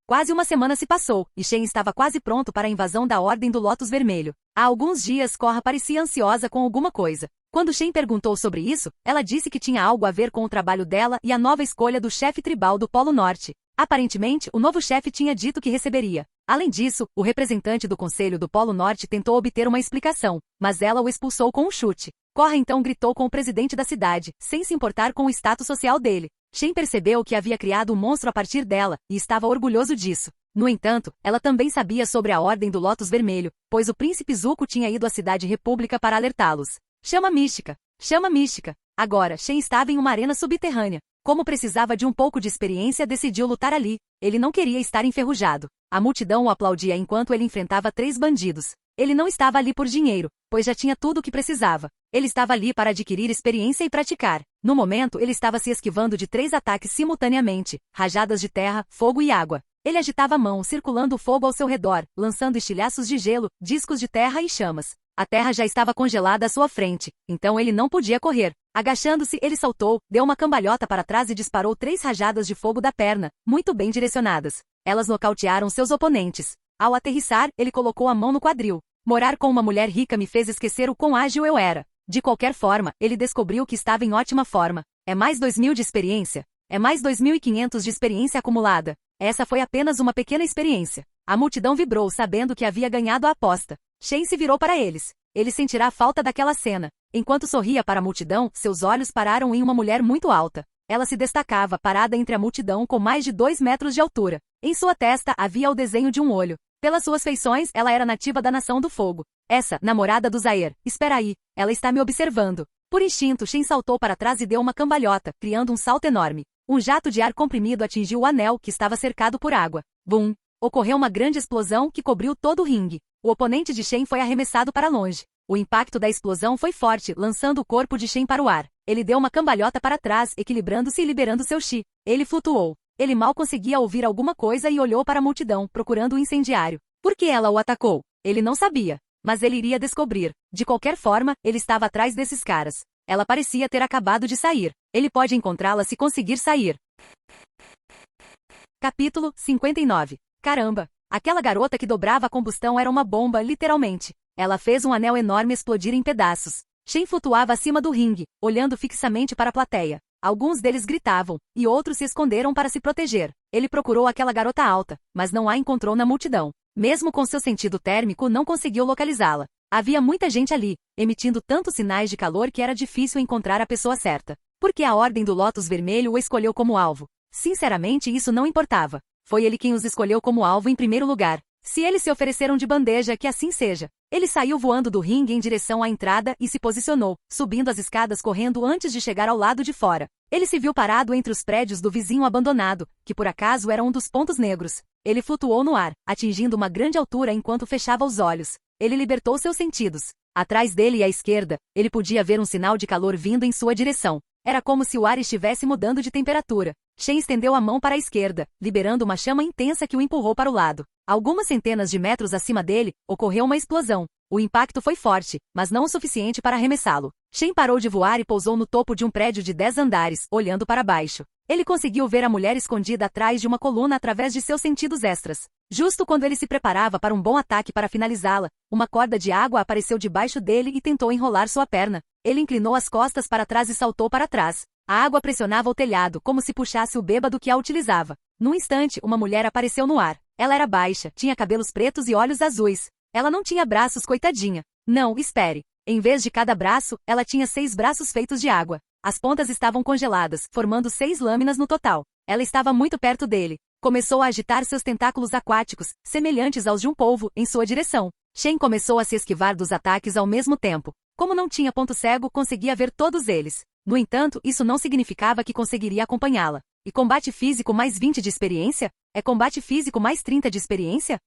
Quase uma semana se passou, e Shen estava quase pronto para a invasão da Ordem do Lótus Vermelho. Há alguns dias, Korra parecia ansiosa com alguma coisa. Quando Shen perguntou sobre isso, ela disse que tinha algo a ver com o trabalho dela e a nova escolha do chefe tribal do Polo Norte. Aparentemente, o novo chefe tinha dito que receberia. Além disso, o representante do Conselho do Polo Norte tentou obter uma explicação, mas ela o expulsou com um chute. Korra então gritou com o presidente da cidade, sem se importar com o status social dele. Shen percebeu que havia criado um monstro a partir dela, e estava orgulhoso disso. No entanto, ela também sabia sobre a Ordem do Lótus Vermelho, pois o príncipe Zuko tinha ido à Cidade República para alertá-los. Chama mística! Chama mística! Agora, Shen estava em uma arena subterrânea. Como precisava de um pouco de experiência, decidiu lutar ali. Ele não queria estar enferrujado. A multidão o aplaudia enquanto ele enfrentava 3 bandidos. Ele não estava ali por dinheiro, pois já tinha tudo o que precisava. Ele estava ali para adquirir experiência e praticar. No momento, ele estava se esquivando de 3 ataques simultaneamente, rajadas de terra, fogo e água. Ele agitava a mão, circulando o fogo ao seu redor, lançando estilhaços de gelo, discos de terra e chamas. A terra já estava congelada à sua frente, então ele não podia correr. Agachando-se, ele saltou, deu uma cambalhota para trás e disparou 3 rajadas de fogo da perna, muito bem direcionadas. Elas nocautearam seus oponentes. Ao aterrissar, ele colocou a mão no quadril. Morar com uma mulher rica me fez esquecer o quão ágil eu era. De qualquer forma, ele descobriu que estava em ótima forma. É mais 2.000 de experiência? É mais 2.500 de experiência acumulada. Essa foi apenas uma pequena experiência. A multidão vibrou sabendo que havia ganhado a aposta. Shen se virou para eles. Ele sentirá a falta daquela cena. Enquanto sorria para a multidão, seus olhos pararam em uma mulher muito alta. Ela se destacava, parada entre a multidão com mais de 2 metros de altura. Em sua testa havia o desenho de um olho. Pelas suas feições, ela era nativa da Nação do Fogo. Essa, namorada do Zair. Espera aí, ela está me observando. Por instinto, Shen saltou para trás e deu uma cambalhota, criando um salto enorme. Um jato de ar comprimido atingiu o anel, que estava cercado por água. Bum! Ocorreu uma grande explosão que cobriu todo o ringue. O oponente de Shen foi arremessado para longe. O impacto da explosão foi forte, lançando o corpo de Shen para o ar. Ele deu uma cambalhota para trás, equilibrando-se e liberando seu chi. Ele flutuou. Ele mal conseguia ouvir alguma coisa e olhou para a multidão, procurando o incendiário. Por que ela o atacou? Ele não sabia. Mas ele iria descobrir. De qualquer forma, ele estava atrás desses caras. Ela parecia ter acabado de sair. Ele pode encontrá-la se conseguir sair. Capítulo 59. Caramba! Aquela garota que dobrava a combustão era uma bomba, literalmente. Ela fez um anel enorme explodir em pedaços. Shen flutuava acima do ringue, olhando fixamente para a plateia. Alguns deles gritavam, e outros se esconderam para se proteger. Ele procurou aquela garota alta, mas não a encontrou na multidão. Mesmo com seu sentido térmico, não conseguiu localizá-la. Havia muita gente ali, emitindo tantos sinais de calor que era difícil encontrar a pessoa certa. Por que a Ordem do Lótus Vermelho o escolheu como alvo? Sinceramente, isso não importava. Foi ele quem os escolheu como alvo em primeiro lugar. Se eles se ofereceram de bandeja, que assim seja. Ele saiu voando do ringue em direção à entrada e se posicionou, subindo as escadas correndo antes de chegar ao lado de fora. Ele se viu parado entre os prédios do vizinho abandonado, que por acaso era um dos pontos negros. Ele flutuou no ar, atingindo uma grande altura enquanto fechava os olhos. Ele libertou seus sentidos. Atrás dele e à esquerda, ele podia ver um sinal de calor vindo em sua direção. Era como se o ar estivesse mudando de temperatura. Shen estendeu a mão para a esquerda, liberando uma chama intensa que o empurrou para o lado. Algumas centenas de metros acima dele, ocorreu uma explosão. O impacto foi forte, mas não o suficiente para arremessá-lo. Shen parou de voar e pousou no topo de um prédio de 10 andares, olhando para baixo. Ele conseguiu ver a mulher escondida atrás de uma coluna através de seus sentidos extras. Justo quando ele se preparava para um bom ataque para finalizá-la, uma corda de água apareceu debaixo dele e tentou enrolar sua perna. Ele inclinou as costas para trás e saltou para trás. A água pressionava o telhado como se puxasse o bêbado que a utilizava. Num instante, uma mulher apareceu no ar. Ela era baixa, tinha cabelos pretos e olhos azuis. Ela não tinha braços, coitadinha. Não, espere. Em vez de cada braço, ela tinha 6 braços feitos de água. As pontas estavam congeladas, formando 6 lâminas no total. Ela estava muito perto dele. Começou a agitar seus tentáculos aquáticos, semelhantes aos de um polvo, em sua direção. Shen começou a se esquivar dos ataques ao mesmo tempo. Como não tinha ponto cego, conseguia ver todos eles. No entanto, isso não significava que conseguiria acompanhá-la. E combate físico mais 20 de experiência? É combate físico mais 30 de experiência?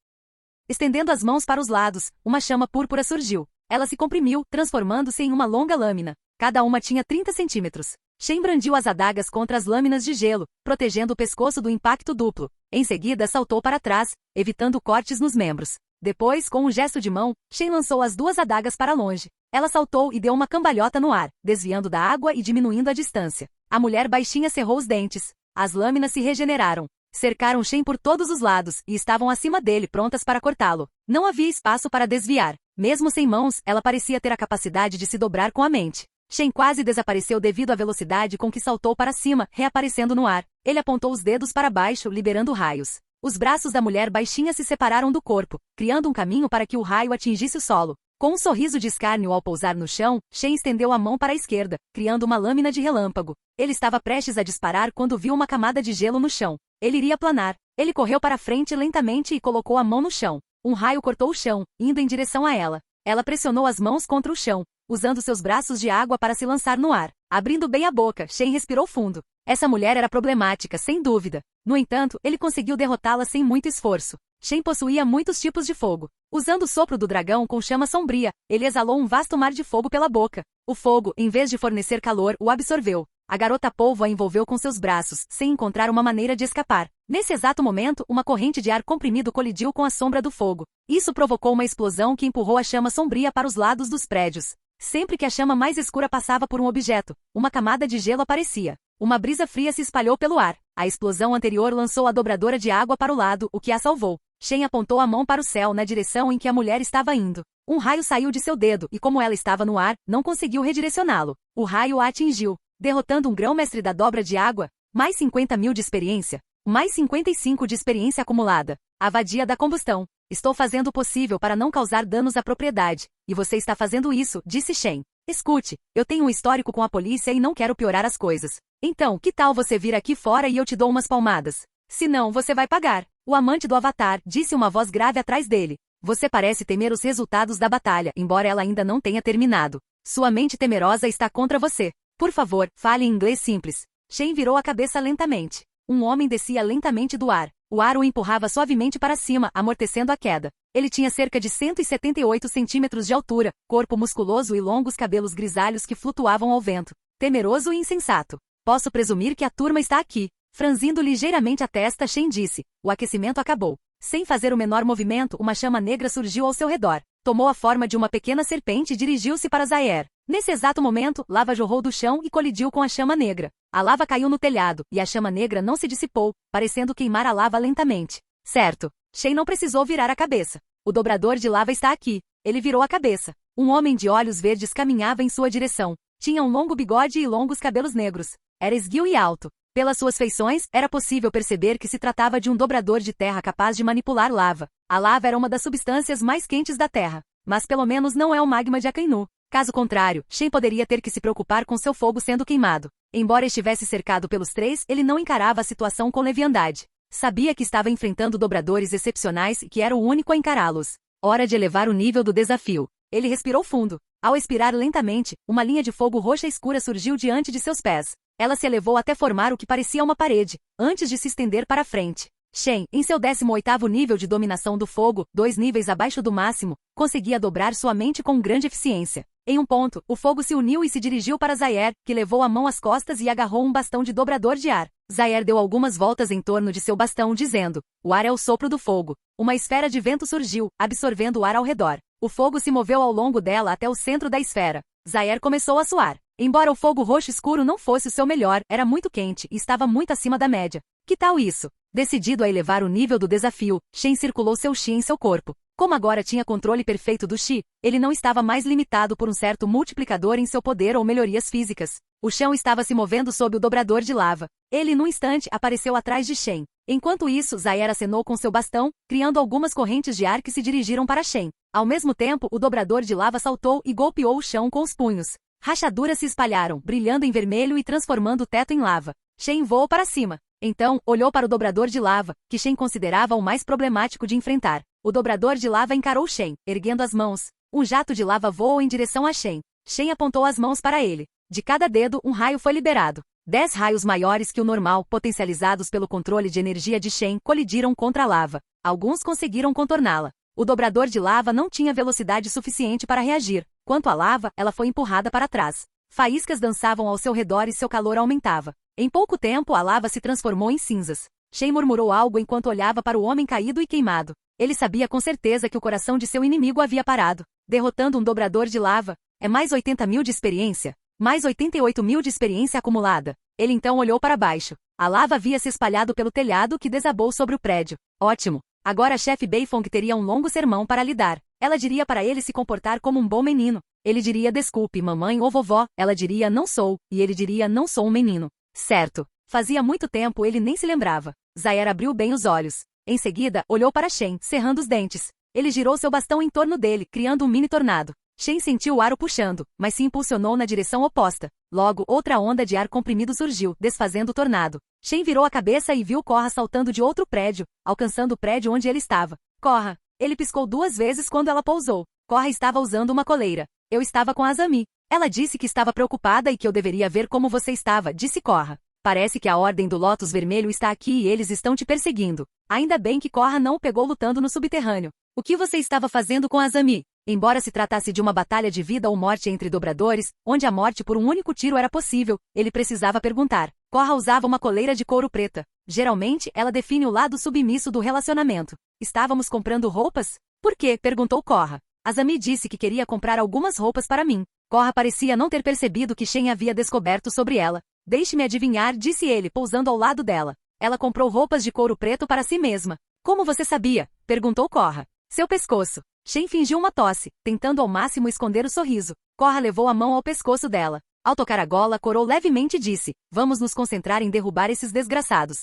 Estendendo as mãos para os lados, uma chama púrpura surgiu. Ela se comprimiu, transformando-se em uma longa lâmina. Cada uma tinha 30 centímetros. Shen brandiu as adagas contra as lâminas de gelo, protegendo o pescoço do impacto duplo. Em seguida, saltou para trás, evitando cortes nos membros. Depois, com um gesto de mão, Shen lançou as duas adagas para longe. Ela saltou e deu uma cambalhota no ar, desviando da água e diminuindo a distância. A mulher baixinha cerrou os dentes. As lâminas se regeneraram. Cercaram Shen por todos os lados e estavam acima dele, prontas para cortá-lo. Não havia espaço para desviar. Mesmo sem mãos, ela parecia ter a capacidade de se dobrar com a mente. Shen quase desapareceu devido à velocidade com que saltou para cima, reaparecendo no ar. Ele apontou os dedos para baixo, liberando raios. Os braços da mulher baixinha se separaram do corpo, criando um caminho para que o raio atingisse o solo. Com um sorriso de escárnio ao pousar no chão, Shen estendeu a mão para a esquerda, criando uma lâmina de relâmpago. Ele estava prestes a disparar quando viu uma camada de gelo no chão. Ele iria planar. Ele correu para frente lentamente e colocou a mão no chão. Um raio cortou o chão, indo em direção a ela. Ela pressionou as mãos contra o chão, usando seus braços de água para se lançar no ar. Abrindo bem a boca, Shen respirou fundo. Essa mulher era problemática, sem dúvida. No entanto, ele conseguiu derrotá-la sem muito esforço. Shen possuía muitos tipos de fogo. Usando o sopro do dragão com chama sombria, ele exalou um vasto mar de fogo pela boca. O fogo, em vez de fornecer calor, o absorveu. A garota polvo a envolveu com seus braços, sem encontrar uma maneira de escapar. Nesse exato momento, uma corrente de ar comprimido colidiu com a sombra do fogo. Isso provocou uma explosão que empurrou a chama sombria para os lados dos prédios. Sempre que a chama mais escura passava por um objeto, uma camada de gelo aparecia. Uma brisa fria se espalhou pelo ar. A explosão anterior lançou a dobradora de água para o lado, o que a salvou. Shen apontou a mão para o céu na direção em que a mulher estava indo. Um raio saiu de seu dedo e, como ela estava no ar, não conseguiu redirecioná-lo. O raio a atingiu, derrotando um grão-mestre da dobra de água. Mais 50.000 de experiência. Mais 55 de experiência acumulada. A vadia da combustão. Estou fazendo o possível para não causar danos à propriedade. E você está fazendo isso, disse Shen. Escute, eu tenho um histórico com a polícia e não quero piorar as coisas. Então, que tal você vir aqui fora e eu te dou umas palmadas? Se não, você vai pagar. O amante do Avatar, disse uma voz grave atrás dele. Você parece temer os resultados da batalha, embora ela ainda não tenha terminado. Sua mente temerosa está contra você. Por favor, fale em inglês simples. Shen virou a cabeça lentamente. Um homem descia lentamente do ar. O ar o empurrava suavemente para cima, amortecendo a queda. Ele tinha cerca de 178 centímetros de altura, corpo musculoso e longos cabelos grisalhos que flutuavam ao vento. Temeroso e insensato. Posso presumir que a turma está aqui. Franzindo ligeiramente a testa, Shen disse. O aquecimento acabou. Sem fazer o menor movimento, uma chama negra surgiu ao seu redor. Tomou a forma de uma pequena serpente e dirigiu-se para Zaire. Nesse exato momento, lava jorrou do chão e colidiu com a chama negra. A lava caiu no telhado, e a chama negra não se dissipou, parecendo queimar a lava lentamente. Certo. Shen não precisou virar a cabeça. O dobrador de lava está aqui. Ele virou a cabeça. Um homem de olhos verdes caminhava em sua direção. Tinha um longo bigode e longos cabelos negros. Era esguio e alto. Pelas suas feições, era possível perceber que se tratava de um dobrador de terra capaz de manipular lava. A lava era uma das substâncias mais quentes da Terra. Mas pelo menos não é o magma de Akainu. Caso contrário, Shen poderia ter que se preocupar com seu fogo sendo queimado. Embora estivesse cercado pelos três, ele não encarava a situação com leviandade. Sabia que estava enfrentando dobradores excepcionais e que era o único a encará-los. Hora de elevar o nível do desafio. Ele respirou fundo. Ao expirar lentamente, uma linha de fogo roxa escura surgiu diante de seus pés. Ela se elevou até formar o que parecia uma parede, antes de se estender para frente. Shen, em seu 18º nível de dominação do fogo, 2 níveis abaixo do máximo, conseguia dobrar sua mente com grande eficiência. Em um ponto, o fogo se uniu e se dirigiu para Zaire, que levou a mão às costas e agarrou um bastão de dobrador de ar. Zaire deu algumas voltas em torno de seu bastão dizendo, o ar é o sopro do fogo. Uma esfera de vento surgiu, absorvendo o ar ao redor. O fogo se moveu ao longo dela até o centro da esfera. Zaire começou a suar. Embora o fogo roxo escuro não fosse o seu melhor, era muito quente e estava muito acima da média. Que tal isso? Decidido a elevar o nível do desafio, Shen circulou seu Chi em seu corpo. Como agora tinha controle perfeito do Chi, ele não estava mais limitado por um certo multiplicador em seu poder ou melhorias físicas. O chão estava se movendo sob o dobrador de lava. Ele, num instante, apareceu atrás de Shen. Enquanto isso, Zaire acenou com seu bastão, criando algumas correntes de ar que se dirigiram para Shen. Ao mesmo tempo, o dobrador de lava saltou e golpeou o chão com os punhos. Rachaduras se espalharam, brilhando em vermelho e transformando o teto em lava. Shen voou para cima. Então, olhou para o dobrador de lava, que Shen considerava o mais problemático de enfrentar. O dobrador de lava encarou Shen, erguendo as mãos. Um jato de lava voou em direção a Shen. Shen apontou as mãos para ele. De cada dedo, um raio foi liberado. 10 raios maiores que o normal, potencializados pelo controle de energia de Shen, colidiram contra a lava. Alguns conseguiram contorná-la. O dobrador de lava não tinha velocidade suficiente para reagir. Quanto à lava, ela foi empurrada para trás. Faíscas dançavam ao seu redor e seu calor aumentava. Em pouco tempo, a lava se transformou em cinzas. Shen murmurou algo enquanto olhava para o homem caído e queimado. Ele sabia com certeza que o coração de seu inimigo havia parado, derrotando um dobrador de lava. É mais 80 mil de experiência, mais 88 mil de experiência acumulada. Ele então olhou para baixo. A lava havia se espalhado pelo telhado que desabou sobre o prédio. Ótimo! Agora a chefe Beifong teria um longo sermão para lhe dar. Ela diria para ele se comportar como um bom menino. Ele diria desculpe, mamãe ou vovó. Ela diria não sou, e ele diria não sou um menino. Certo. Fazia muito tempo ele nem se lembrava. Zaire abriu bem os olhos. Em seguida, olhou para Shen, cerrando os dentes. Ele girou seu bastão em torno dele, criando um mini tornado. Shen sentiu o ar o puxando, mas se impulsionou na direção oposta. Logo, outra onda de ar comprimido surgiu, desfazendo o tornado. Shen virou a cabeça e viu Korra saltando de outro prédio, alcançando o prédio onde ele estava. Korra! Ele piscou 2 vezes quando ela pousou. Korra estava usando uma coleira. Eu estava com a Azami. Ela disse que estava preocupada e que eu deveria ver como você estava, disse Korra. Parece que a Ordem do Lótus Vermelho está aqui e eles estão te perseguindo. Ainda bem que Korra não o pegou lutando no subterrâneo. O que você estava fazendo com a Azami? Embora se tratasse de uma batalha de vida ou morte entre dobradores, onde a morte por um único tiro era possível, ele precisava perguntar. Korra usava uma coleira de couro preta. Geralmente, ela define o lado submisso do relacionamento. Estávamos comprando roupas? Por quê? Perguntou Korra. Azami disse que queria comprar algumas roupas para mim. Korra parecia não ter percebido que Shen havia descoberto sobre ela. Deixe-me adivinhar, disse ele, pousando ao lado dela. Ela comprou roupas de couro preto para si mesma. Como você sabia? Perguntou Korra. Seu pescoço. Shen fingiu uma tosse, tentando ao máximo esconder o sorriso. Korra levou a mão ao pescoço dela. Ao tocar a gola, corou levemente e disse, vamos nos concentrar em derrubar esses desgraçados.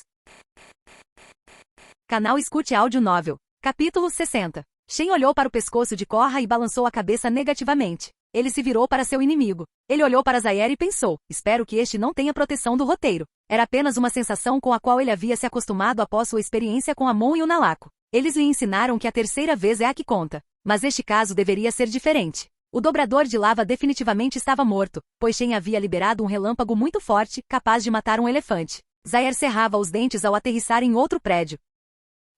Canal Escute Áudio Novel. Capítulo 60. Shen olhou para o pescoço de Korra e balançou a cabeça negativamente. Ele se virou para seu inimigo. Ele olhou para Zaire e pensou, espero que este não tenha proteção do roteiro. Era apenas uma sensação com a qual ele havia se acostumado após sua experiência com Amon e o Nalaco. Eles lhe ensinaram que a terceira vez é a que conta. Mas este caso deveria ser diferente. O dobrador de lava definitivamente estava morto, pois Shen havia liberado um relâmpago muito forte, capaz de matar um elefante. Zaire cerrava os dentes ao aterrissar em outro prédio.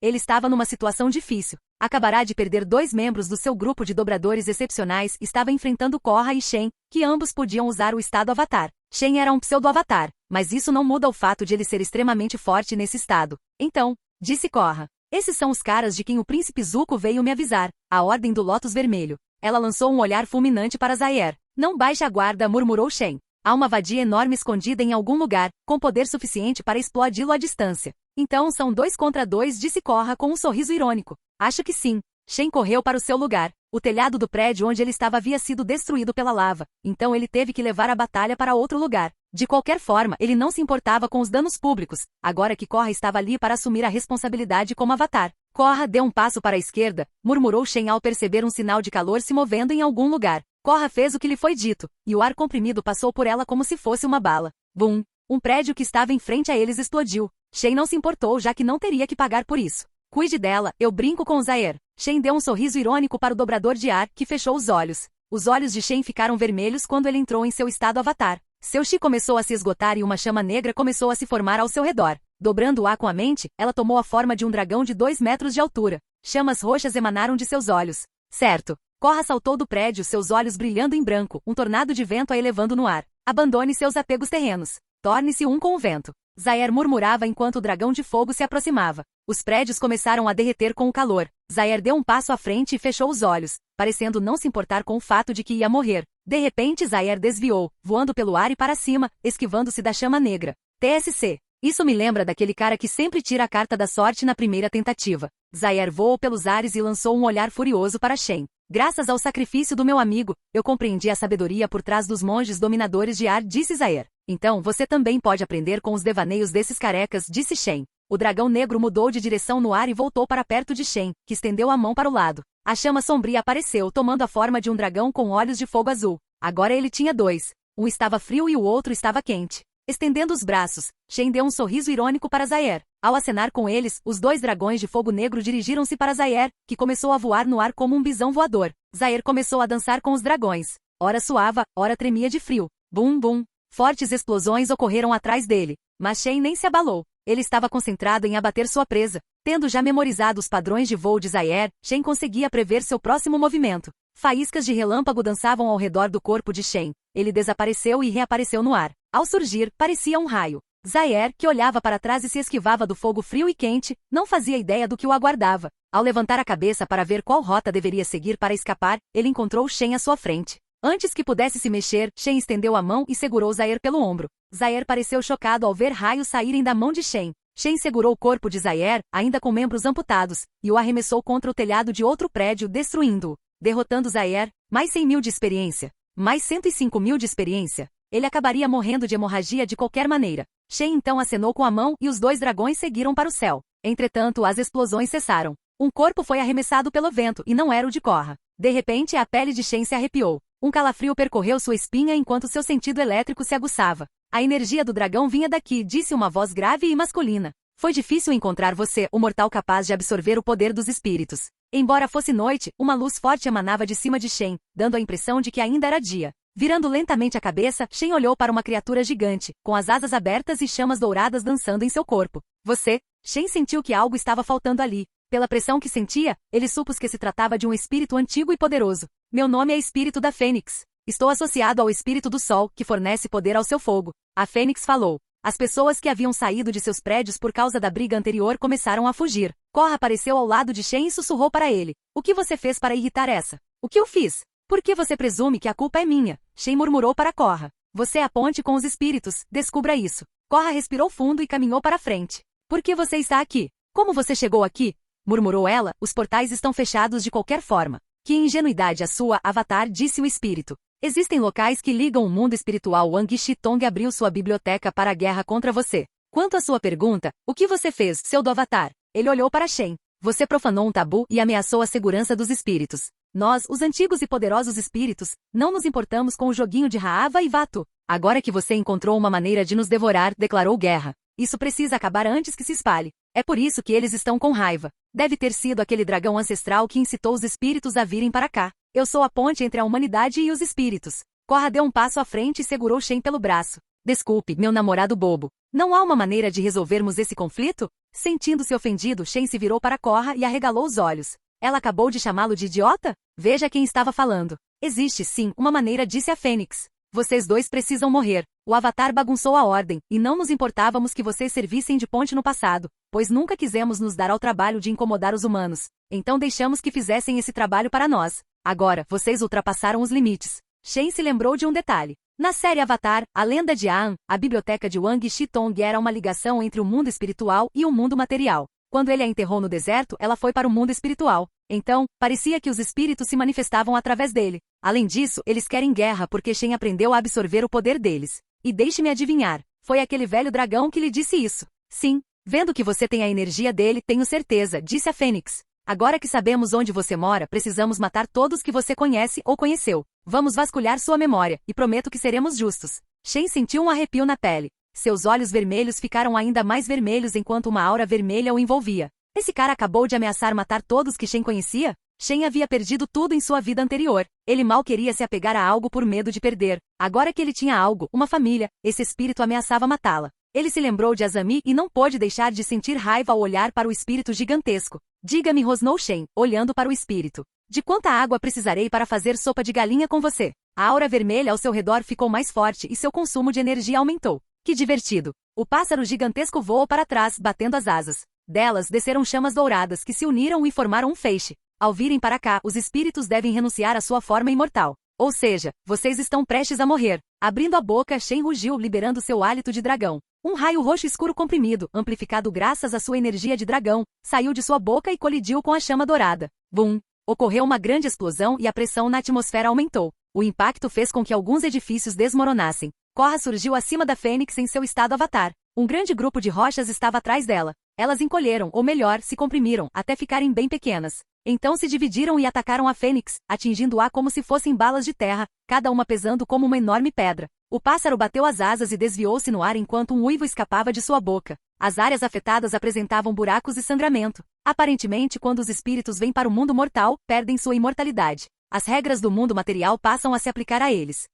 Ele estava numa situação difícil. Acabará de perder 2 membros do seu grupo de dobradores excepcionais, estava enfrentando Korra e Shen, que ambos podiam usar o estado Avatar. Shen era um pseudo-avatar, mas isso não muda o fato de ele ser extremamente forte nesse estado. Então, disse Korra, esses são os caras de quem o príncipe Zuko veio me avisar, a Ordem do Lótus Vermelho. Ela lançou um olhar fulminante para Zaire. Não baixe a guarda, murmurou Shen. Há uma vadia enorme escondida em algum lugar, com poder suficiente para explodi-lo à distância. Então são 2 contra 2, disse Korra com um sorriso irônico. Acho que sim. Shen correu para o seu lugar. O telhado do prédio onde ele estava havia sido destruído pela lava, então ele teve que levar a batalha para outro lugar. De qualquer forma, ele não se importava com os danos públicos, agora que Korra estava ali para assumir a responsabilidade como avatar. Korra deu um passo para a esquerda, murmurou Shen ao perceber um sinal de calor se movendo em algum lugar. Korra fez o que lhe foi dito, e o ar comprimido passou por ela como se fosse uma bala. Bum! Um prédio que estava em frente a eles explodiu. Shen não se importou já que não teria que pagar por isso. Cuide dela, eu brinco com Zaire. Shen deu um sorriso irônico para o dobrador de ar, que fechou os olhos. Os olhos de Shen ficaram vermelhos quando ele entrou em seu estado avatar. Seu chi começou a se esgotar e uma chama negra começou a se formar ao seu redor. Dobrando-a com a mente, ela tomou a forma de um dragão de 2 metros de altura. Chamas roxas emanaram de seus olhos. Certo. Korra saltou do prédio, seus olhos brilhando em branco, um tornado de vento a elevando no ar. Abandone seus apegos terrenos. Torne-se um com o vento. Zaire murmurava enquanto o dragão de fogo se aproximava. Os prédios começaram a derreter com o calor. Zaire deu um passo à frente e fechou os olhos, parecendo não se importar com o fato de que ia morrer. De repente Zaire desviou, voando pelo ar e para cima, esquivando-se da chama negra. TSC. Isso me lembra daquele cara que sempre tira a carta da sorte na primeira tentativa. Zaire voou pelos ares e lançou um olhar furioso para Shen. Graças ao sacrifício do meu amigo, eu compreendi a sabedoria por trás dos monges dominadores de ar, disse Zaire. Então você também pode aprender com os devaneios desses carecas, disse Shen. O dragão negro mudou de direção no ar e voltou para perto de Shen, que estendeu a mão para o lado. A chama sombria apareceu, tomando a forma de um dragão com olhos de fogo azul. Agora ele tinha 2. Um estava frio e o outro estava quente. Estendendo os braços, Shen deu um sorriso irônico para Zaire. Ao acenar com eles, os 2 dragões de fogo negro dirigiram-se para Zaire, que começou a voar no ar como um bisão voador. Zaire começou a dançar com os dragões. Ora suava, ora tremia de frio. Bum bum. Fortes explosões ocorreram atrás dele, mas Shen nem se abalou. Ele estava concentrado em abater sua presa. Tendo já memorizado os padrões de voo de Zaire, Shen conseguia prever seu próximo movimento. Faíscas de relâmpago dançavam ao redor do corpo de Shen. Ele desapareceu e reapareceu no ar. Ao surgir, parecia um raio. Zaire, que olhava para trás e se esquivava do fogo frio e quente, não fazia ideia do que o aguardava. Ao levantar a cabeça para ver qual rota deveria seguir para escapar, ele encontrou Shen à sua frente. Antes que pudesse se mexer, Shen estendeu a mão e segurou Zaire pelo ombro. Zaire pareceu chocado ao ver raios saírem da mão de Shen. Shen segurou o corpo de Zaire, ainda com membros amputados, e o arremessou contra o telhado de outro prédio, destruindo-o. Derrotando Zaire, mais 100 mil de experiência, mais 105 mil de experiência. Ele acabaria morrendo de hemorragia de qualquer maneira. Shen então acenou com a mão e os dois dragões seguiram para o céu. Entretanto, as explosões cessaram. Um corpo foi arremessado pelo vento e não era o de Korra. De repente, a pele de Shen se arrepiou. Um calafrio percorreu sua espinha enquanto seu sentido elétrico se aguçava. A energia do dragão vinha daqui, disse uma voz grave e masculina. Foi difícil encontrar você, o mortal capaz de absorver o poder dos espíritos. Embora fosse noite, uma luz forte emanava de cima de Shen, dando a impressão de que ainda era dia. Virando lentamente a cabeça, Shen olhou para uma criatura gigante, com as asas abertas e chamas douradas dançando em seu corpo. Você? Shen sentiu que algo estava faltando ali. Pela pressão que sentia, ele supôs que se tratava de um espírito antigo e poderoso. Meu nome é Espírito da Fênix. Estou associado ao Espírito do Sol, que fornece poder ao seu fogo. A Fênix falou. As pessoas que haviam saído de seus prédios por causa da briga anterior começaram a fugir. Korra apareceu ao lado de Shen e sussurrou para ele. O que você fez para irritar essa? O que eu fiz? Por que você presume que a culpa é minha? Shen murmurou para Korra. Você é a ponte com os espíritos, descubra isso. Korra respirou fundo e caminhou para frente. Por que você está aqui? Como você chegou aqui? Murmurou ela, os portais estão fechados de qualquer forma. Que ingenuidade a sua, Avatar, disse o espírito. Existem locais que ligam o mundo espiritual. Wang Shitong abriu sua biblioteca para a guerra contra você. Quanto à sua pergunta, o que você fez, pseudo-avatar? Ele olhou para Shen. Você profanou um tabu e ameaçou a segurança dos espíritos. Nós, os antigos e poderosos espíritos, não nos importamos com o joguinho de Raava e Vato. Agora que você encontrou uma maneira de nos devorar, declarou guerra. Isso precisa acabar antes que se espalhe. É por isso que eles estão com raiva. Deve ter sido aquele dragão ancestral que incitou os espíritos a virem para cá. Eu sou a ponte entre a humanidade e os espíritos. Korra deu um passo à frente e segurou Shen pelo braço. Desculpe, meu namorado bobo. Não há uma maneira de resolvermos esse conflito? Sentindo-se ofendido, Shen se virou para Korra e arregalou os olhos. Ela acabou de chamá-lo de idiota? Veja quem estava falando. Existe sim uma maneira, disse a Fênix. Vocês dois precisam morrer. O Avatar bagunçou a ordem, e não nos importávamos que vocês servissem de ponte no passado, pois nunca quisemos nos dar ao trabalho de incomodar os humanos. Então deixamos que fizessem esse trabalho para nós. Agora, vocês ultrapassaram os limites. Shen se lembrou de um detalhe. Na série Avatar, a lenda de Aang, a biblioteca de Wang Shitong era uma ligação entre o mundo espiritual e o mundo material. Quando ele a enterrou no deserto, ela foi para o mundo espiritual. Então, parecia que os espíritos se manifestavam através dele. Além disso, eles querem guerra porque Shen aprendeu a absorver o poder deles. E deixe-me adivinhar, foi aquele velho dragão que lhe disse isso. Sim, vendo que você tem a energia dele, tenho certeza, disse a Fênix. Agora que sabemos onde você mora, precisamos matar todos que você conhece ou conheceu. Vamos vasculhar sua memória, e prometo que seremos justos. Shen sentiu um arrepio na pele. Seus olhos vermelhos ficaram ainda mais vermelhos enquanto uma aura vermelha o envolvia. Esse cara acabou de ameaçar matar todos que Shen conhecia? Shen havia perdido tudo em sua vida anterior. Ele mal queria se apegar a algo por medo de perder. Agora que ele tinha algo, uma família, esse espírito ameaçava matá-la. Ele se lembrou de Azami e não pôde deixar de sentir raiva ao olhar para o espírito gigantesco. Diga-me, rosnou Shen, olhando para o espírito. De quanta água precisarei para fazer sopa de galinha com você? A aura vermelha ao seu redor ficou mais forte e seu consumo de energia aumentou. Que divertido! O pássaro gigantesco voou para trás, batendo as asas. Delas desceram chamas douradas que se uniram e formaram um feixe. Ao virem para cá, os espíritos devem renunciar à sua forma imortal. Ou seja, vocês estão prestes a morrer. Abrindo a boca, Shen rugiu, liberando seu hálito de dragão. Um raio roxo escuro comprimido, amplificado graças à sua energia de dragão, saiu de sua boca e colidiu com a chama dourada. Bum! Ocorreu uma grande explosão e a pressão na atmosfera aumentou. O impacto fez com que alguns edifícios desmoronassem. Korra surgiu acima da Fênix em seu estado avatar. Um grande grupo de rochas estava atrás dela. Elas encolheram, ou melhor, se comprimiram, até ficarem bem pequenas. Então se dividiram e atacaram a Fênix, atingindo-a como se fossem balas de terra, cada uma pesando como uma enorme pedra. O pássaro bateu as asas e desviou-se no ar enquanto um uivo escapava de sua boca. As áreas afetadas apresentavam buracos e sangramento. Aparentemente, quando os espíritos vêm para o mundo mortal, perdem sua imortalidade. As regras do mundo material passam a se aplicar a eles.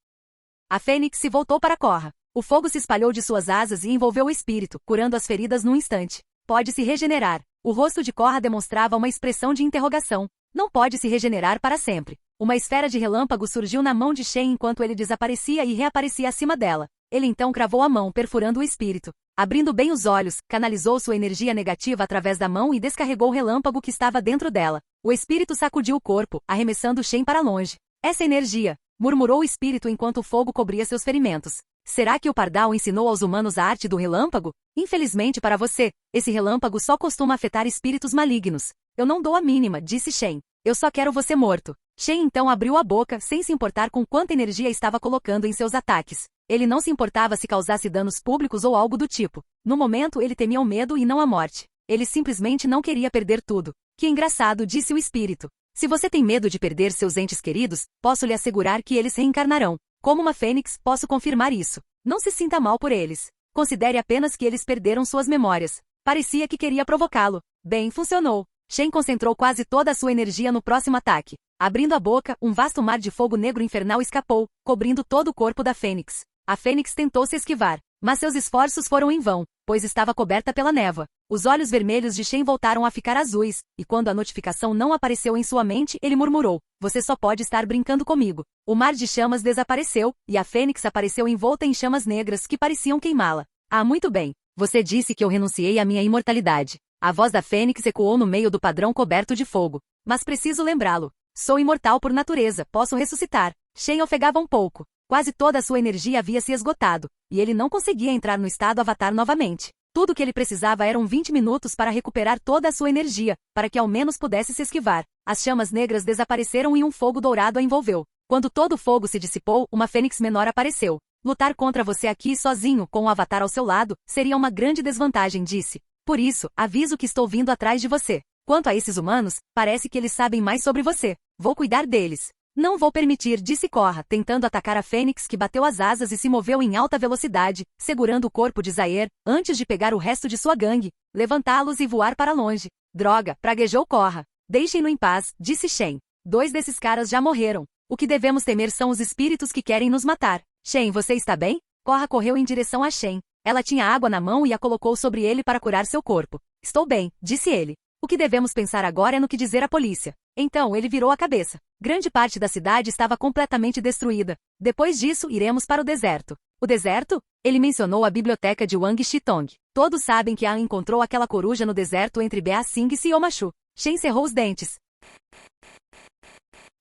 A Fênix se voltou para Korra. O fogo se espalhou de suas asas e envolveu o espírito, curando as feridas num instante. Pode se regenerar. O rosto de Korra demonstrava uma expressão de interrogação. Não pode se regenerar para sempre. Uma esfera de relâmpago surgiu na mão de Shen enquanto ele desaparecia e reaparecia acima dela. Ele então cravou a mão, perfurando o espírito. Abrindo bem os olhos, canalizou sua energia negativa através da mão e descarregou o relâmpago que estava dentro dela. O espírito sacudiu o corpo, arremessando Shen para longe. Essa energia, murmurou o espírito enquanto o fogo cobria seus ferimentos. Será que o Pardal ensinou aos humanos a arte do relâmpago? Infelizmente para você, esse relâmpago só costuma afetar espíritos malignos. Eu não dou a mínima, disse Shen. Eu só quero você morto. Shen então abriu a boca, sem se importar com quanta energia estava colocando em seus ataques. Ele não se importava se causasse danos públicos ou algo do tipo. No momento ele temia o medo e não a morte. Ele simplesmente não queria perder tudo. Que engraçado, disse o espírito. Se você tem medo de perder seus entes queridos, posso lhe assegurar que eles reencarnarão. Como uma fênix, posso confirmar isso. Não se sinta mal por eles. Considere apenas que eles perderam suas memórias. Parecia que queria provocá-lo. Bem, funcionou. Shen concentrou quase toda a sua energia no próximo ataque. Abrindo a boca, um vasto mar de fogo negro infernal escapou, cobrindo todo o corpo da fênix. A fênix tentou se esquivar, mas seus esforços foram em vão, pois estava coberta pela névoa. Os olhos vermelhos de Shen voltaram a ficar azuis, e quando a notificação não apareceu em sua mente, ele murmurou: "Você só pode estar brincando comigo." O mar de chamas desapareceu, e a fênix apareceu envolta em chamas negras que pareciam queimá-la. "Ah, muito bem. Você disse que eu renunciei à minha imortalidade." A voz da fênix ecoou no meio do padrão coberto de fogo. "Mas preciso lembrá-lo. Sou imortal por natureza, posso ressuscitar." Shen ofegava um pouco. Quase toda a sua energia havia se esgotado, e ele não conseguia entrar no estado Avatar novamente. Tudo o que ele precisava eram 20 minutos para recuperar toda a sua energia, para que ao menos pudesse se esquivar. As chamas negras desapareceram e um fogo dourado a envolveu. Quando todo o fogo se dissipou, uma fênix menor apareceu. "Lutar contra você aqui sozinho, com o Avatar ao seu lado, seria uma grande desvantagem", disse. "Por isso, aviso que estou vindo atrás de você. Quanto a esses humanos, parece que eles sabem mais sobre você. Vou cuidar deles." "Não vou permitir", disse Korra, tentando atacar a fênix que bateu as asas e se moveu em alta velocidade, segurando o corpo de Zaer, antes de pegar o resto de sua gangue, levantá-los e voar para longe. "Droga", praguejou Korra. "Deixem-no em paz", disse Shen. "2 desses caras já morreram. O que devemos temer são os espíritos que querem nos matar." "Shen, você está bem?" Korra correu em direção a Shen. Ela tinha água na mão e a colocou sobre ele para curar seu corpo. "Estou bem", disse ele. "O que devemos pensar agora é no que dizer à polícia." Então ele virou a cabeça. Grande parte da cidade estava completamente destruída. "Depois disso, iremos para o deserto." "O deserto?" Ele mencionou a biblioteca de Wang Shitong. "Todos sabem que An encontrou aquela coruja no deserto entre Bea Sing e Siomachu." Shen cerrou os dentes.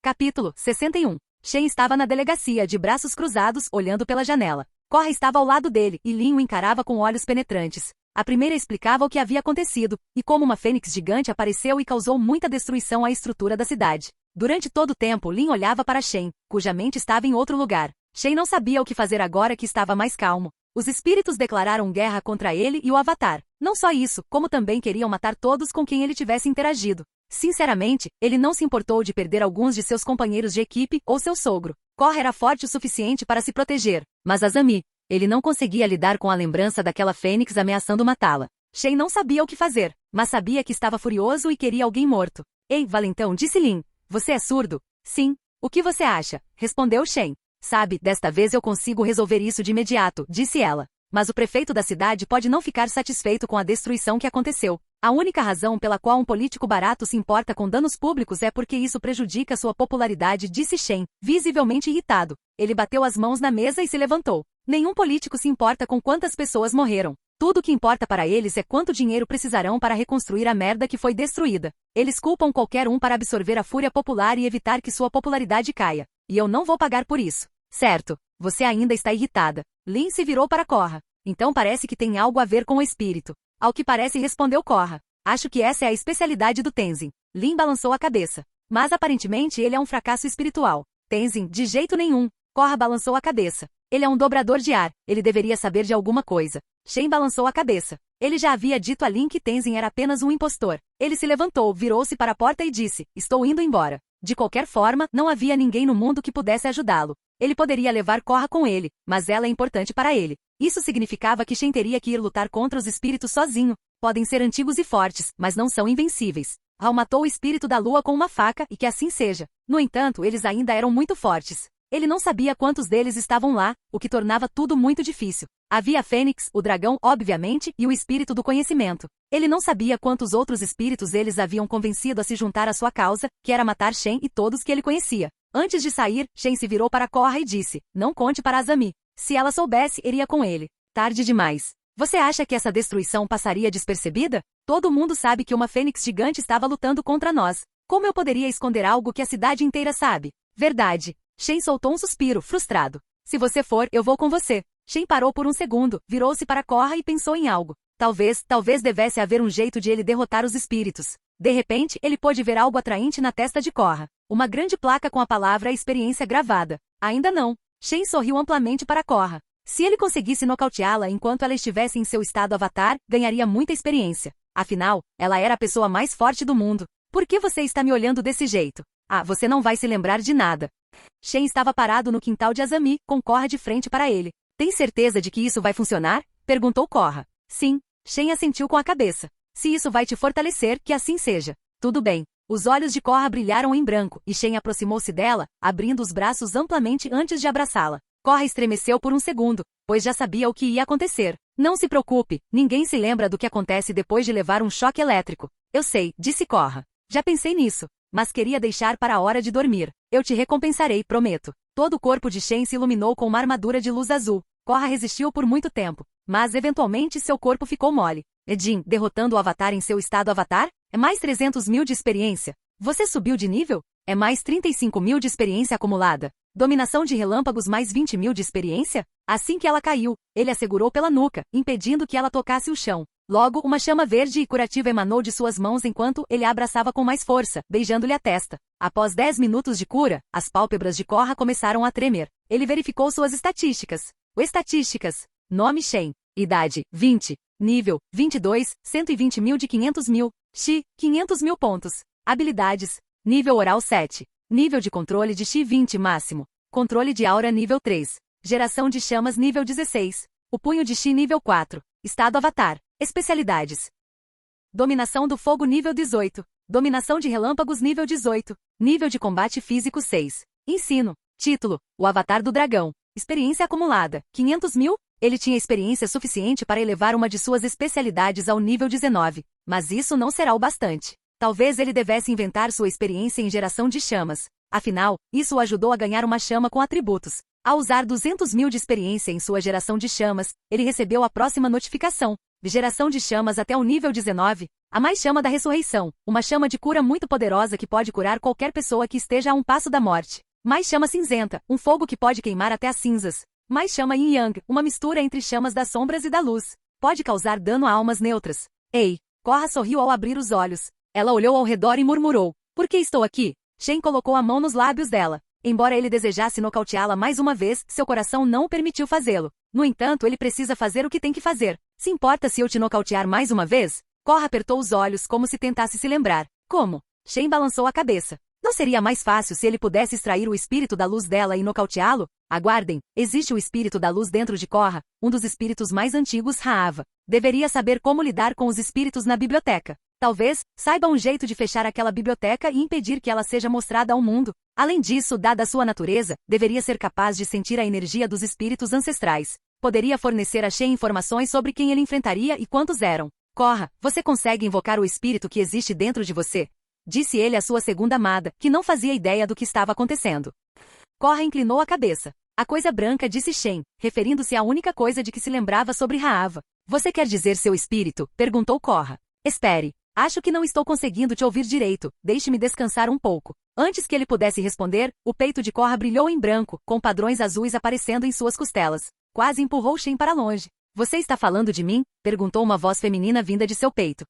Capítulo 61. Shen estava na delegacia, de braços cruzados, olhando pela janela. Korra estava ao lado dele, e Lin o encarava com olhos penetrantes. A primeira explicava o que havia acontecido, e como uma fênix gigante apareceu e causou muita destruição à estrutura da cidade. Durante todo o tempo, Lin olhava para Shen, cuja mente estava em outro lugar. Shen não sabia o que fazer agora que estava mais calmo. Os espíritos declararam guerra contra ele e o Avatar. Não só isso, como também queriam matar todos com quem ele tivesse interagido. Sinceramente, ele não se importou de perder alguns de seus companheiros de equipe ou seu sogro. Korra era forte o suficiente para se proteger, mas Azami, ele não conseguia lidar com a lembrança daquela fênix ameaçando matá-la. Shen não sabia o que fazer, mas sabia que estava furioso e queria alguém morto. "Ei, valentão", disse Lin. "Você é surdo?" "Sim." "O que você acha?" respondeu Shen. "Sabe, desta vez eu consigo resolver isso de imediato", disse ela. "Mas o prefeito da cidade pode não ficar satisfeito com a destruição que aconteceu. A única razão pela qual um político barato se importa com danos públicos é porque isso prejudica sua popularidade", disse Shen, visivelmente irritado. Ele bateu as mãos na mesa e se levantou. "Nenhum político se importa com quantas pessoas morreram. Tudo o que importa para eles é quanto dinheiro precisarão para reconstruir a merda que foi destruída. Eles culpam qualquer um para absorver a fúria popular e evitar que sua popularidade caia. E eu não vou pagar por isso." "Certo, você ainda está irritada." Lin se virou para Korra. "Então parece que tem algo a ver com o espírito." "Ao que parece", respondeu Korra. "Acho que essa é a especialidade do Tenzin." Lin balançou a cabeça. "Mas aparentemente ele é um fracasso espiritual." "Tenzin, de jeito nenhum." Korra balançou a cabeça. "Ele é um dobrador de ar, ele deveria saber de alguma coisa." Shen balançou a cabeça. Ele já havia dito a Lin que Tenzin era apenas um impostor. Ele se levantou, virou-se para a porta e disse: "Estou indo embora." De qualquer forma, não havia ninguém no mundo que pudesse ajudá-lo. Ele poderia levar Korra com ele, mas ela é importante para ele. Isso significava que Shen teria que ir lutar contra os espíritos sozinho. Podem ser antigos e fortes, mas não são invencíveis. Hal matou o espírito da lua com uma faca e que assim seja. No entanto, eles ainda eram muito fortes. Ele não sabia quantos deles estavam lá, o que tornava tudo muito difícil. Havia a Fênix, o dragão, obviamente, e o espírito do conhecimento. Ele não sabia quantos outros espíritos eles haviam convencido a se juntar à sua causa, que era matar Shen e todos que ele conhecia. Antes de sair, Shen se virou para Korra e disse: "Não conte para Azami. Se ela soubesse, iria com ele." "Tarde demais. Você acha que essa destruição passaria despercebida? Todo mundo sabe que uma fênix gigante estava lutando contra nós. Como eu poderia esconder algo que a cidade inteira sabe? Verdade. Shen soltou um suspiro, frustrado. Se você for, eu vou com você. Shen parou por um segundo, virou-se para Korra e pensou em algo. Talvez devesse haver um jeito de ele derrotar os espíritos. De repente, ele pôde ver algo atraente na testa de Korra. Uma grande placa com a palavra experiência gravada. Ainda não. Shen sorriu amplamente para Korra. Se ele conseguisse nocauteá-la enquanto ela estivesse em seu estado avatar, ganharia muita experiência. Afinal, ela era a pessoa mais forte do mundo. Por que você está me olhando desse jeito? Ah, você não vai se lembrar de nada. Shen estava parado no quintal de Azami, com Korra de frente para ele. Tem certeza de que isso vai funcionar? Perguntou Korra. Sim. Shen assentiu com a cabeça. Se isso vai te fortalecer, que assim seja. Tudo bem. Os olhos de Korra brilharam em branco, e Shen aproximou-se dela, abrindo os braços amplamente antes de abraçá-la. Korra estremeceu por um segundo, pois já sabia o que ia acontecer. Não se preocupe, ninguém se lembra do que acontece depois de levar um choque elétrico. Eu sei, disse Korra. Já pensei nisso, mas queria deixar para a hora de dormir. Eu te recompensarei, prometo. Todo o corpo de Shen se iluminou com uma armadura de luz azul. Korra resistiu por muito tempo, mas eventualmente seu corpo ficou mole. Edin, derrotando o Avatar em seu estado Avatar? É mais 300 mil de experiência. Você subiu de nível? É mais 35 mil de experiência acumulada. Dominação de relâmpagos mais 20 mil de experiência? Assim que ela caiu, ele a segurou pela nuca, impedindo que ela tocasse o chão. Logo, uma chama verde e curativa emanou de suas mãos enquanto ele a abraçava com mais força, beijando-lhe a testa. Após 10 minutos de cura, as pálpebras de Korra começaram a tremer. Ele verificou suas estatísticas. Estatísticas. Nome Shen. Idade, 20. Nível, 22, 120 mil de 500 mil. Chi, 500 mil pontos. Habilidades. Nível oral 7. Nível de controle de Chi 20 máximo. Controle de aura nível 3. Geração de chamas nível 16. O punho de Chi nível 4. Estado Avatar. Especialidades. Dominação do fogo nível 18. Dominação de relâmpagos nível 18. Nível de combate físico 6. Ensino. Título. O Avatar do Dragão. Experiência acumulada. 500 mil? Ele tinha experiência suficiente para elevar uma de suas especialidades ao nível 19. Mas isso não será o bastante. Talvez ele devesse inventar sua experiência em geração de chamas. Afinal, isso o ajudou a ganhar uma chama com atributos. Ao usar 200 mil de experiência em sua geração de chamas, ele recebeu a próxima notificação. Geração de chamas até o nível 19. A mais chama da ressurreição. Uma chama de cura muito poderosa que pode curar qualquer pessoa que esteja a um passo da morte. Mais chama cinzenta. Um fogo que pode queimar até as cinzas. Mais chama yin yang. Uma mistura entre chamas das sombras e da luz. Pode causar dano a almas neutras. Ei! Korra sorriu ao abrir os olhos. Ela olhou ao redor e murmurou. Por que estou aqui? Shen colocou a mão nos lábios dela. Embora ele desejasse nocauteá-la mais uma vez, seu coração não o permitiu fazê-lo. No entanto, ele precisa fazer o que tem que fazer. Se importa se eu te nocautear mais uma vez? Korra apertou os olhos como se tentasse se lembrar. Como? Shen balançou a cabeça. Não seria mais fácil se ele pudesse extrair o espírito da luz dela e nocauteá-lo? Aguardem, existe o espírito da luz dentro de Korra, um dos espíritos mais antigos Raava. Deveria saber como lidar com os espíritos na biblioteca. Talvez, saiba um jeito de fechar aquela biblioteca e impedir que ela seja mostrada ao mundo. Além disso, dada a sua natureza, deveria ser capaz de sentir a energia dos espíritos ancestrais. Poderia fornecer a Shen informações sobre quem ele enfrentaria e quantos eram. Korra, você consegue invocar o espírito que existe dentro de você? Disse ele à sua segunda amada, que não fazia ideia do que estava acontecendo. Korra inclinou a cabeça. A coisa branca, disse Shen, referindo-se à única coisa de que se lembrava sobre Raava. Você quer dizer seu espírito? Perguntou Korra. Espere. Acho que não estou conseguindo te ouvir direito. Deixe-me descansar um pouco. Antes que ele pudesse responder, o peito de Korra brilhou em branco, com padrões azuis aparecendo em suas costelas. Quase empurrou Shen para longe. Você está falando de mim? Perguntou uma voz feminina vinda de seu peito.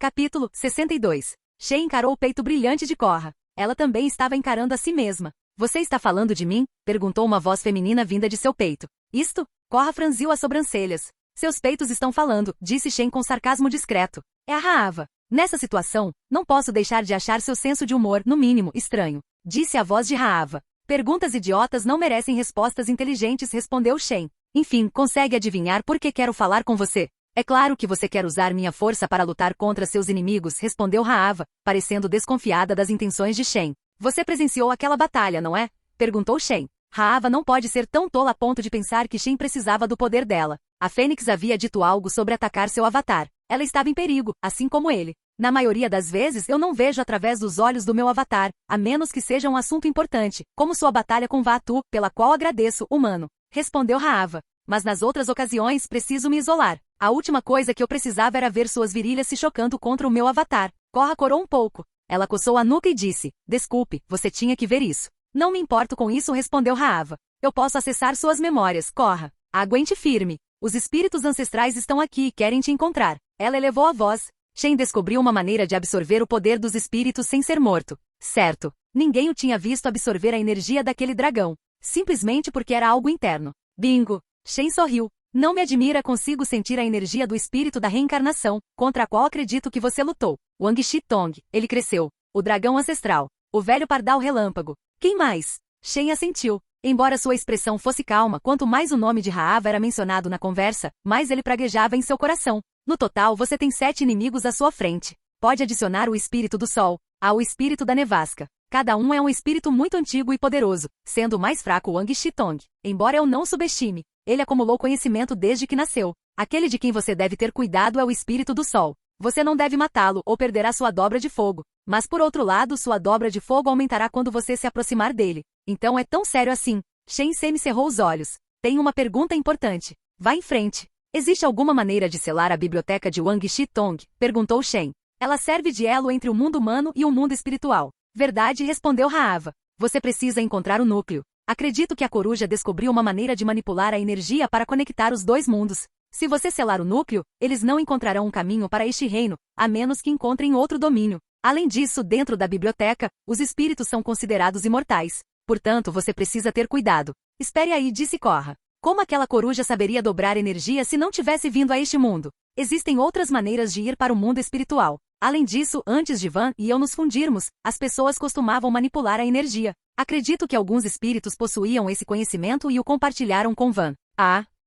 Capítulo 62. Shen encarou o peito brilhante de Korra. Ela também estava encarando a si mesma. Você está falando de mim? Perguntou uma voz feminina vinda de seu peito. Isto? Korra franziu as sobrancelhas. Seus peitos estão falando, disse Shen com sarcasmo discreto. É a Raava. Nessa situação, não posso deixar de achar seu senso de humor, no mínimo, estranho. Disse a voz de Raava. Perguntas idiotas não merecem respostas inteligentes, respondeu Shen. Enfim, consegue adivinhar por que quero falar com você? É claro que você quer usar minha força para lutar contra seus inimigos, respondeu Raava, parecendo desconfiada das intenções de Shen. Você presenciou aquela batalha, não é? Perguntou Shen. Raava não pode ser tão tola a ponto de pensar que Shen precisava do poder dela. A Fênix havia dito algo sobre atacar seu avatar. Ela estava em perigo, assim como ele. Na maioria das vezes eu não vejo através dos olhos do meu avatar, a menos que seja um assunto importante, como sua batalha com Vaatu, pela qual agradeço, humano. Respondeu Raava. mas nas outras ocasiões preciso me isolar. A última coisa que eu precisava era ver suas virilhas se chocando contra o meu avatar. Korra corou um pouco. Ela coçou a nuca e disse, desculpe, você tinha que ver isso. Não me importo com isso, respondeu Raava. Eu posso acessar suas memórias, Korra. Aguente firme. Os espíritos ancestrais estão aqui e querem te encontrar. Ela elevou a voz. Shen descobriu uma maneira de absorver o poder dos espíritos sem ser morto. Certo. Ninguém o tinha visto absorver a energia daquele dragão. Simplesmente porque era algo interno. Bingo. Shen sorriu. Não me admira, consigo sentir a energia do espírito da reencarnação, contra a qual acredito que você lutou. Wang Shitong. Ele cresceu. O dragão ancestral. O velho pardal relâmpago. Quem mais? Shen assentiu. Embora sua expressão fosse calma, quanto mais o nome de Raava era mencionado na conversa, mais ele praguejava em seu coração. No total, você tem 7 inimigos à sua frente. Pode adicionar o espírito do sol, ao espírito da nevasca. Cada um é um espírito muito antigo e poderoso, sendo o mais fraco Wang Shitong. Embora eu não o subestime, ele acumulou conhecimento desde que nasceu. Aquele de quem você deve ter cuidado é o espírito do sol. Você não deve matá-lo ou perderá sua dobra de fogo. Mas por outro lado, sua dobra de fogo aumentará quando você se aproximar dele. Então é tão sério assim. Shen semi-cerrou os olhos. Tenho uma pergunta importante. Vá em frente. Existe alguma maneira de selar a biblioteca de Wang Shitong? Perguntou Shen. Ela serve de elo entre o mundo humano e o mundo espiritual. Verdade, respondeu Raava. Você precisa encontrar o núcleo. Acredito que a coruja descobriu uma maneira de manipular a energia para conectar os dois mundos. Se você selar o núcleo, eles não encontrarão um caminho para este reino, a menos que encontrem outro domínio. Além disso, dentro da biblioteca, os espíritos são considerados imortais. Portanto, você precisa ter cuidado. Espere aí, disse Korra. Como aquela coruja saberia dobrar energia se não tivesse vindo a este mundo? Existem outras maneiras de ir para o mundo espiritual. Além disso, antes de Van e eu nos fundirmos, as pessoas costumavam manipular a energia. Acredito que alguns espíritos possuíam esse conhecimento e o compartilharam com Van.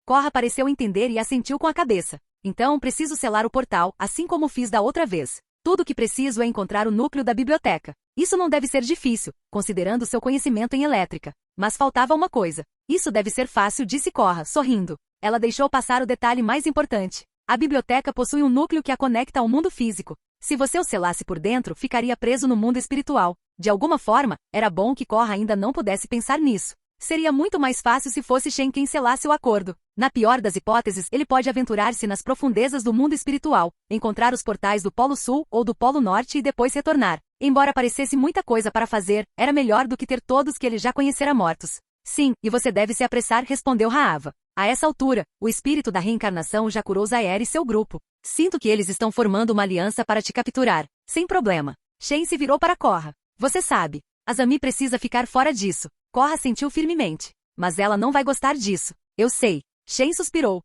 Korra pareceu entender e assentiu com a cabeça. Então preciso selar o portal, assim como fiz da outra vez. Tudo o que preciso é encontrar o núcleo da biblioteca. Isso não deve ser difícil, considerando seu conhecimento em elétrica. Mas faltava uma coisa. Isso deve ser fácil, disse Korra, sorrindo. Ela deixou passar o detalhe mais importante. A biblioteca possui um núcleo que a conecta ao mundo físico. Se você o selasse por dentro, ficaria preso no mundo espiritual. De alguma forma, era bom que Korra ainda não pudesse pensar nisso. Seria muito mais fácil se fosse Shen quem selasse o acordo. Na pior das hipóteses, ele pode aventurar-se nas profundezas do mundo espiritual, encontrar os portais do Polo Sul ou do Polo Norte e depois retornar. Embora parecesse muita coisa para fazer, era melhor do que ter todos que ele já conhecera mortos. Sim, e você deve se apressar, respondeu Raava. A essa altura, o espírito da reencarnação já curou Zaire e seu grupo. Sinto que eles estão formando uma aliança para te capturar. Sem problema. Shen se virou para Korra. Você sabe. Azami precisa ficar fora disso. Korra sentiu firmemente. Mas ela não vai gostar disso. Eu sei. Shen suspirou.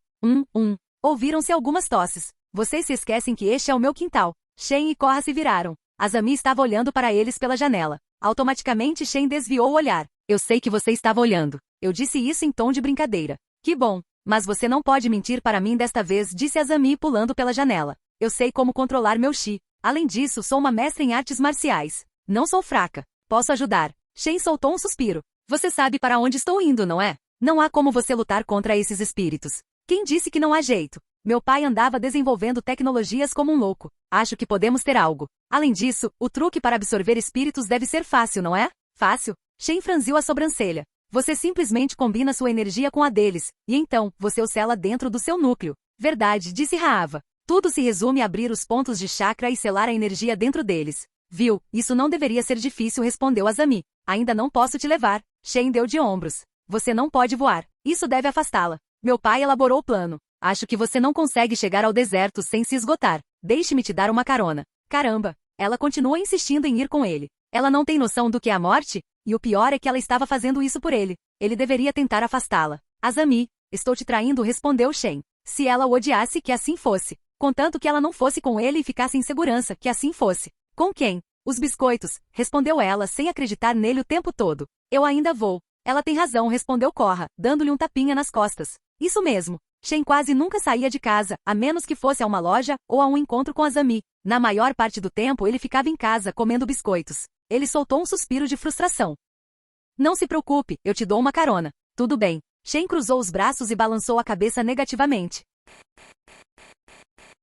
Ouviram-se algumas tosses. Vocês se esquecem que este é o meu quintal. Shen e Korra se viraram. Azami estava olhando para eles pela janela. Automaticamente Shen desviou o olhar. Eu sei que você estava olhando. Eu disse isso em tom de brincadeira. Que bom. Mas você não pode mentir para mim desta vez, disse Azami pulando pela janela. Eu sei como controlar meu chi. Além disso, sou uma mestra em artes marciais. Não sou fraca. Posso ajudar. Shen soltou um suspiro. Você sabe para onde estou indo, não é? Não há como você lutar contra esses espíritos. Quem disse que não há jeito? Meu pai andava desenvolvendo tecnologias como um louco. Acho que podemos ter algo. Além disso, o truque para absorver espíritos deve ser fácil, não é? Fácil? Shen franziu a sobrancelha. Você simplesmente combina sua energia com a deles, e então, você o sela dentro do seu núcleo. Verdade, disse Raava. Tudo se resume a abrir os pontos de chakra e selar a energia dentro deles. Viu, isso não deveria ser difícil, respondeu Azami. Ainda não posso te levar. Shen deu de ombros. Você não pode voar. Isso deve afastá-la. Meu pai elaborou o plano. Acho que você não consegue chegar ao deserto sem se esgotar. Deixe-me te dar uma carona. Caramba. Ela continua insistindo em ir com ele. Ela não tem noção do que é a morte? E o pior é que ela estava fazendo isso por ele. Ele deveria tentar afastá-la. Azami, estou te traindo, respondeu Shen. Se ela o odiasse, que assim fosse. Contanto que ela não fosse com ele e ficasse em segurança, que assim fosse. Com quem? Os biscoitos, respondeu ela sem acreditar nele o tempo todo. Eu ainda vou. Ela tem razão, respondeu Korra, dando-lhe um tapinha nas costas. Isso mesmo. Shen quase nunca saía de casa, a menos que fosse a uma loja ou a um encontro com Azami. Na maior parte do tempo ele ficava em casa comendo biscoitos. Ele soltou um suspiro de frustração. Não se preocupe, eu te dou uma carona. Tudo bem. Shen cruzou os braços e balançou a cabeça negativamente.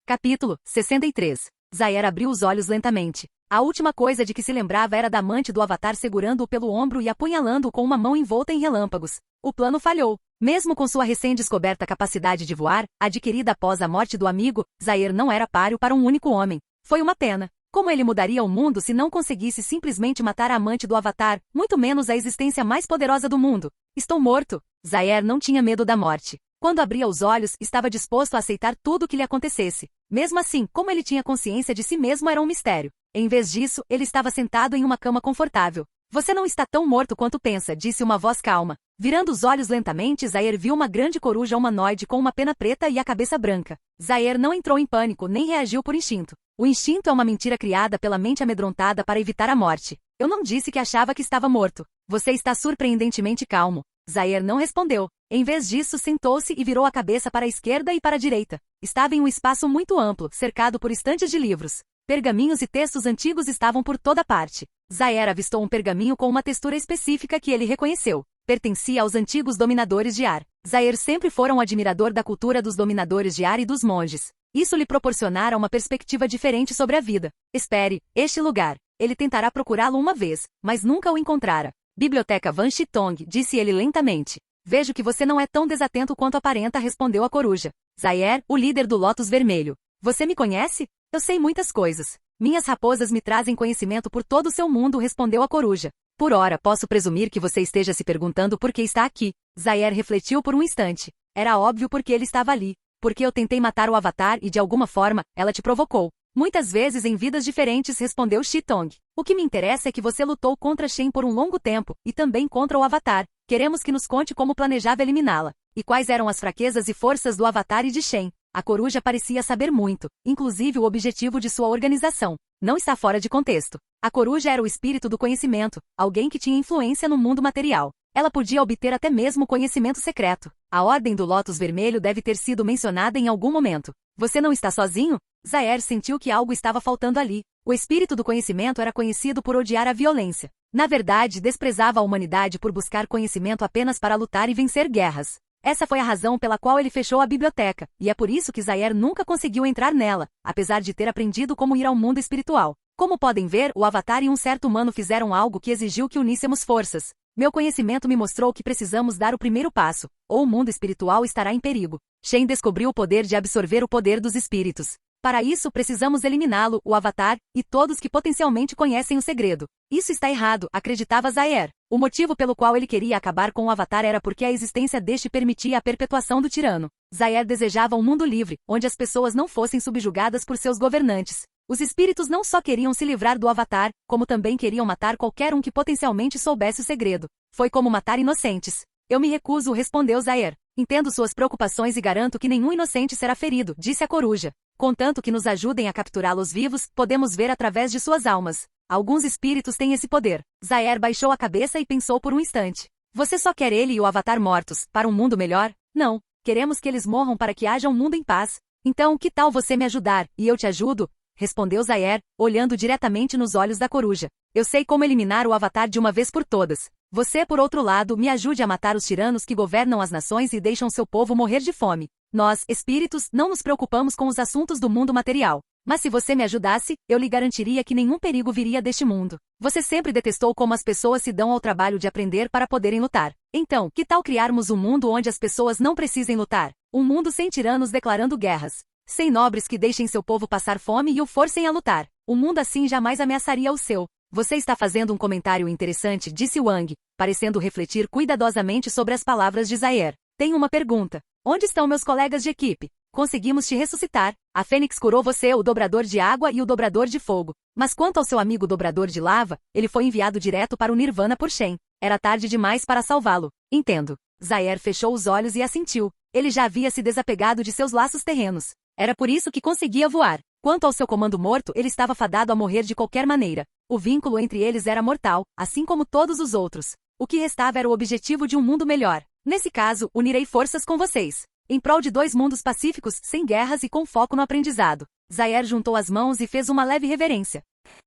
Capítulo 63. Zaire abriu os olhos lentamente. A última coisa de que se lembrava era da amante do Avatar segurando-o pelo ombro e apunhalando-o com uma mão envolta em relâmpagos. O plano falhou. Mesmo com sua recém-descoberta capacidade de voar, adquirida após a morte do amigo, Zaire não era páreo para um único homem. Foi uma pena. Como ele mudaria o mundo se não conseguisse simplesmente matar a amante do Avatar, muito menos a existência mais poderosa do mundo? Estou morto. Zaire não tinha medo da morte. Quando abria os olhos, estava disposto a aceitar tudo o que lhe acontecesse. Mesmo assim, como ele tinha consciência de si mesmo era um mistério. Em vez disso, ele estava sentado em uma cama confortável. Você não está tão morto quanto pensa, disse uma voz calma. Virando os olhos lentamente, Zaire viu uma grande coruja humanoide com uma pena preta e a cabeça branca. Zaire não entrou em pânico nem reagiu por instinto. O instinto é uma mentira criada pela mente amedrontada para evitar a morte. Eu não disse que achava que estava morto. Você está surpreendentemente calmo. Zaire não respondeu. Em vez disso, sentou-se e virou a cabeça para a esquerda e para a direita. Estava em um espaço muito amplo, cercado por estantes de livros. Pergaminhos e textos antigos estavam por toda parte. Zaire avistou um pergaminho com uma textura específica que ele reconheceu. Pertencia aos antigos dominadores de ar. Zaire sempre fora um admirador da cultura dos dominadores de ar e dos monges. Isso lhe proporcionara uma perspectiva diferente sobre a vida. Espere, este lugar. Ele tentará procurá-lo uma vez, mas nunca o encontrara. Biblioteca Van Chitong, disse ele lentamente. Vejo que você não é tão desatento quanto aparenta, respondeu a coruja. Zaire, o líder do Lótus Vermelho. Você me conhece? Eu sei muitas coisas. Minhas raposas me trazem conhecimento por todo o seu mundo, respondeu a coruja. Por ora, posso presumir que você esteja se perguntando por que está aqui. Zaire refletiu por um instante. Era óbvio porque ele estava ali. Porque eu tentei matar o Avatar e de alguma forma, ela te provocou. Muitas vezes em vidas diferentes, respondeu Chitong. O que me interessa é que você lutou contra Shen por um longo tempo, e também contra o Avatar. Queremos que nos conte como planejava eliminá-la. E quais eram as fraquezas e forças do Avatar e de Shen. A coruja parecia saber muito, inclusive o objetivo de sua organização. Não está fora de contexto. A coruja era o espírito do conhecimento, alguém que tinha influência no mundo material. Ela podia obter até mesmo conhecimento secreto. A Ordem do Lótus Vermelho deve ter sido mencionada em algum momento. Você não está sozinho? Zaire sentiu que algo estava faltando ali. O espírito do conhecimento era conhecido por odiar a violência. Na verdade, desprezava a humanidade por buscar conhecimento apenas para lutar e vencer guerras. Essa foi a razão pela qual ele fechou a biblioteca, e é por isso que Zaire nunca conseguiu entrar nela, apesar de ter aprendido como ir ao mundo espiritual. Como podem ver, o Avatar e um certo humano fizeram algo que exigiu que uníssemos forças. Meu conhecimento me mostrou que precisamos dar o primeiro passo, ou o mundo espiritual estará em perigo. Shen descobriu o poder de absorver o poder dos espíritos. Para isso, precisamos eliminá-lo, o Avatar, e todos que potencialmente conhecem o segredo. Isso está errado, acreditava Zaire. O motivo pelo qual ele queria acabar com o Avatar era porque a existência deste permitia a perpetuação do tirano. Zaire desejava um mundo livre, onde as pessoas não fossem subjugadas por seus governantes. Os espíritos não só queriam se livrar do Avatar, como também queriam matar qualquer um que potencialmente soubesse o segredo. Foi como matar inocentes. Eu me recuso, respondeu Zaire. Entendo suas preocupações e garanto que nenhum inocente será ferido, disse a coruja. Contanto que nos ajudem a capturá-los vivos, podemos ver através de suas almas. Alguns espíritos têm esse poder. Zaire baixou a cabeça e pensou por um instante. Você só quer ele e o Avatar mortos, para um mundo melhor? Não. Queremos que eles morram para que haja um mundo em paz. Então, que tal você me ajudar, e eu te ajudo? Respondeu Zaire, olhando diretamente nos olhos da coruja. Eu sei como eliminar o Avatar de uma vez por todas. Você, por outro lado, me ajude a matar os tiranos que governam as nações e deixam seu povo morrer de fome. Nós, espíritos, não nos preocupamos com os assuntos do mundo material. Mas se você me ajudasse, eu lhe garantiria que nenhum perigo viria deste mundo. Você sempre detestou como as pessoas se dão ao trabalho de aprender para poderem lutar. Então, que tal criarmos um mundo onde as pessoas não precisem lutar? Um mundo sem tiranos declarando guerras. Sem nobres que deixem seu povo passar fome e o forcem a lutar. Um mundo assim jamais ameaçaria o seu. Você está fazendo um comentário interessante, disse Wang, parecendo refletir cuidadosamente sobre as palavras de Zaire. Tenho uma pergunta. Onde estão meus colegas de equipe? Conseguimos te ressuscitar. A Fênix curou você, o dobrador de água e o dobrador de fogo. Mas quanto ao seu amigo dobrador de lava, ele foi enviado direto para o Nirvana por Shen. Era tarde demais para salvá-lo. Entendo. Zaire fechou os olhos e assentiu. Ele já havia se desapegado de seus laços terrenos. Era por isso que conseguia voar. Quanto ao seu comando morto, ele estava fadado a morrer de qualquer maneira. O vínculo entre eles era mortal, assim como todos os outros. O que restava era o objetivo de um mundo melhor. Nesse caso, unirei forças com vocês. Em prol de 2 mundos pacíficos, sem guerras e com foco no aprendizado. Zaire juntou as mãos e fez uma leve reverência.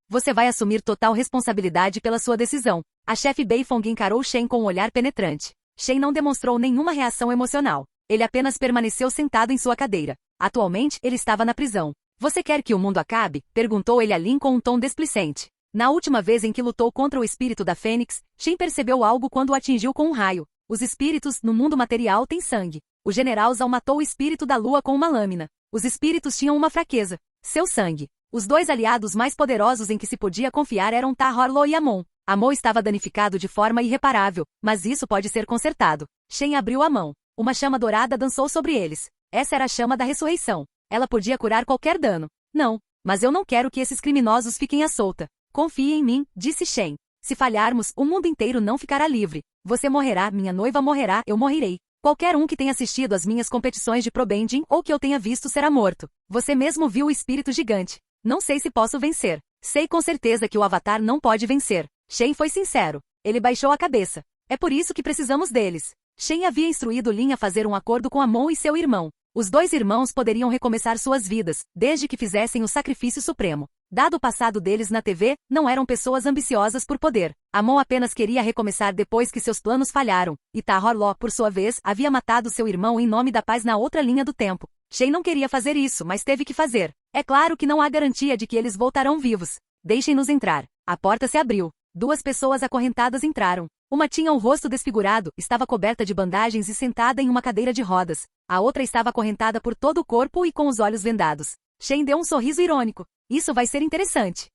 Você vai assumir total responsabilidade pela sua decisão. A chefe Beifong encarou Shen com um olhar penetrante. Shen não demonstrou nenhuma reação emocional. Ele apenas permaneceu sentado em sua cadeira. Atualmente, ele estava na prisão. Você quer que o mundo acabe? Perguntou ele a Lin com um tom displicente. Na última vez em que lutou contra o espírito da Fênix, Shen percebeu algo quando o atingiu com um raio. Os espíritos, no mundo material, têm sangue. O general Zhao matou o espírito da lua com uma lâmina. Os espíritos tinham uma fraqueza: seu sangue. Os dois aliados mais poderosos em que se podia confiar eram Ta-Horlo e Amon. Amon estava danificado de forma irreparável, mas isso pode ser consertado. Shen abriu a mão. Uma chama dourada dançou sobre eles. Essa era a chama da ressurreição. Ela podia curar qualquer dano. Não, mas eu não quero que esses criminosos fiquem à solta. Confie em mim, disse Shen. Se falharmos, o mundo inteiro não ficará livre. Você morrerá, minha noiva morrerá, eu morrerei. Qualquer um que tenha assistido às minhas competições de probending ou que eu tenha visto será morto. Você mesmo viu o espírito gigante. Não sei se posso vencer. Sei com certeza que o Avatar não pode vencer. Shen foi sincero. Ele baixou a cabeça. É por isso que precisamos deles. Shen havia instruído Lin a fazer um acordo com Amon e seu irmão. Os dois irmãos poderiam recomeçar suas vidas, desde que fizessem o sacrifício supremo. Dado o passado deles na TV, não eram pessoas ambiciosas por poder. Amon apenas queria recomeçar depois que seus planos falharam, e Ta-Horlo, por sua vez, havia matado seu irmão em nome da paz na outra linha do tempo. Shen não queria fazer isso, mas teve que fazer. É claro que não há garantia de que eles voltarão vivos. Deixem-nos entrar. A porta se abriu. Duas pessoas acorrentadas entraram. Uma tinha o rosto desfigurado, estava coberta de bandagens e sentada em uma cadeira de rodas. A outra estava acorrentada por todo o corpo e com os olhos vendados. Shen deu um sorriso irônico. Isso vai ser interessante.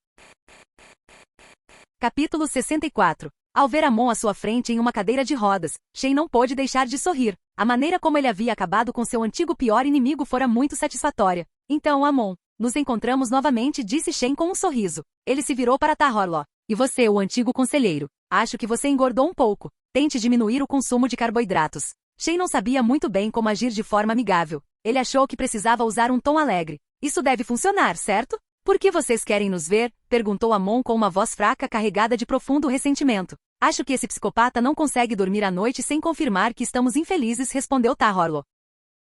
Capítulo 64. Ao ver Amon à sua frente em uma cadeira de rodas, Shen não pôde deixar de sorrir. A maneira como ele havia acabado com seu antigo pior inimigo fora muito satisfatória. Então, Amon, nos encontramos novamente, disse Shen com um sorriso. Ele se virou para Ta-Horlo. E você, o antigo conselheiro? Acho que você engordou um pouco. Tente diminuir o consumo de carboidratos. Shen não sabia muito bem como agir de forma amigável. Ele achou que precisava usar um tom alegre. Isso deve funcionar, certo? Por que vocês querem nos ver? Perguntou Amon com uma voz fraca carregada de profundo ressentimento. Acho que esse psicopata não consegue dormir à noite sem confirmar que estamos infelizes, respondeu Ta-Horlo.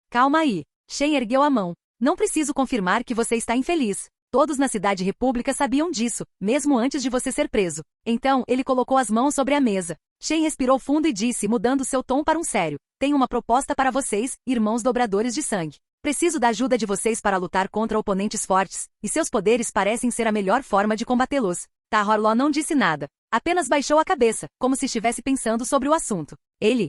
Calma aí. Shen ergueu a mão. Não preciso confirmar que você está infeliz. Todos na Cidade República sabiam disso, mesmo antes de você ser preso. Então, ele colocou as mãos sobre a mesa. Shen respirou fundo e disse, mudando seu tom para um sério. Tenho uma proposta para vocês, irmãos dobradores de sangue. Preciso da ajuda de vocês para lutar contra oponentes fortes, e seus poderes parecem ser a melhor forma de combatê-los. Ta-Horlo não disse nada. Apenas baixou a cabeça, como se estivesse pensando sobre o assunto. Ele.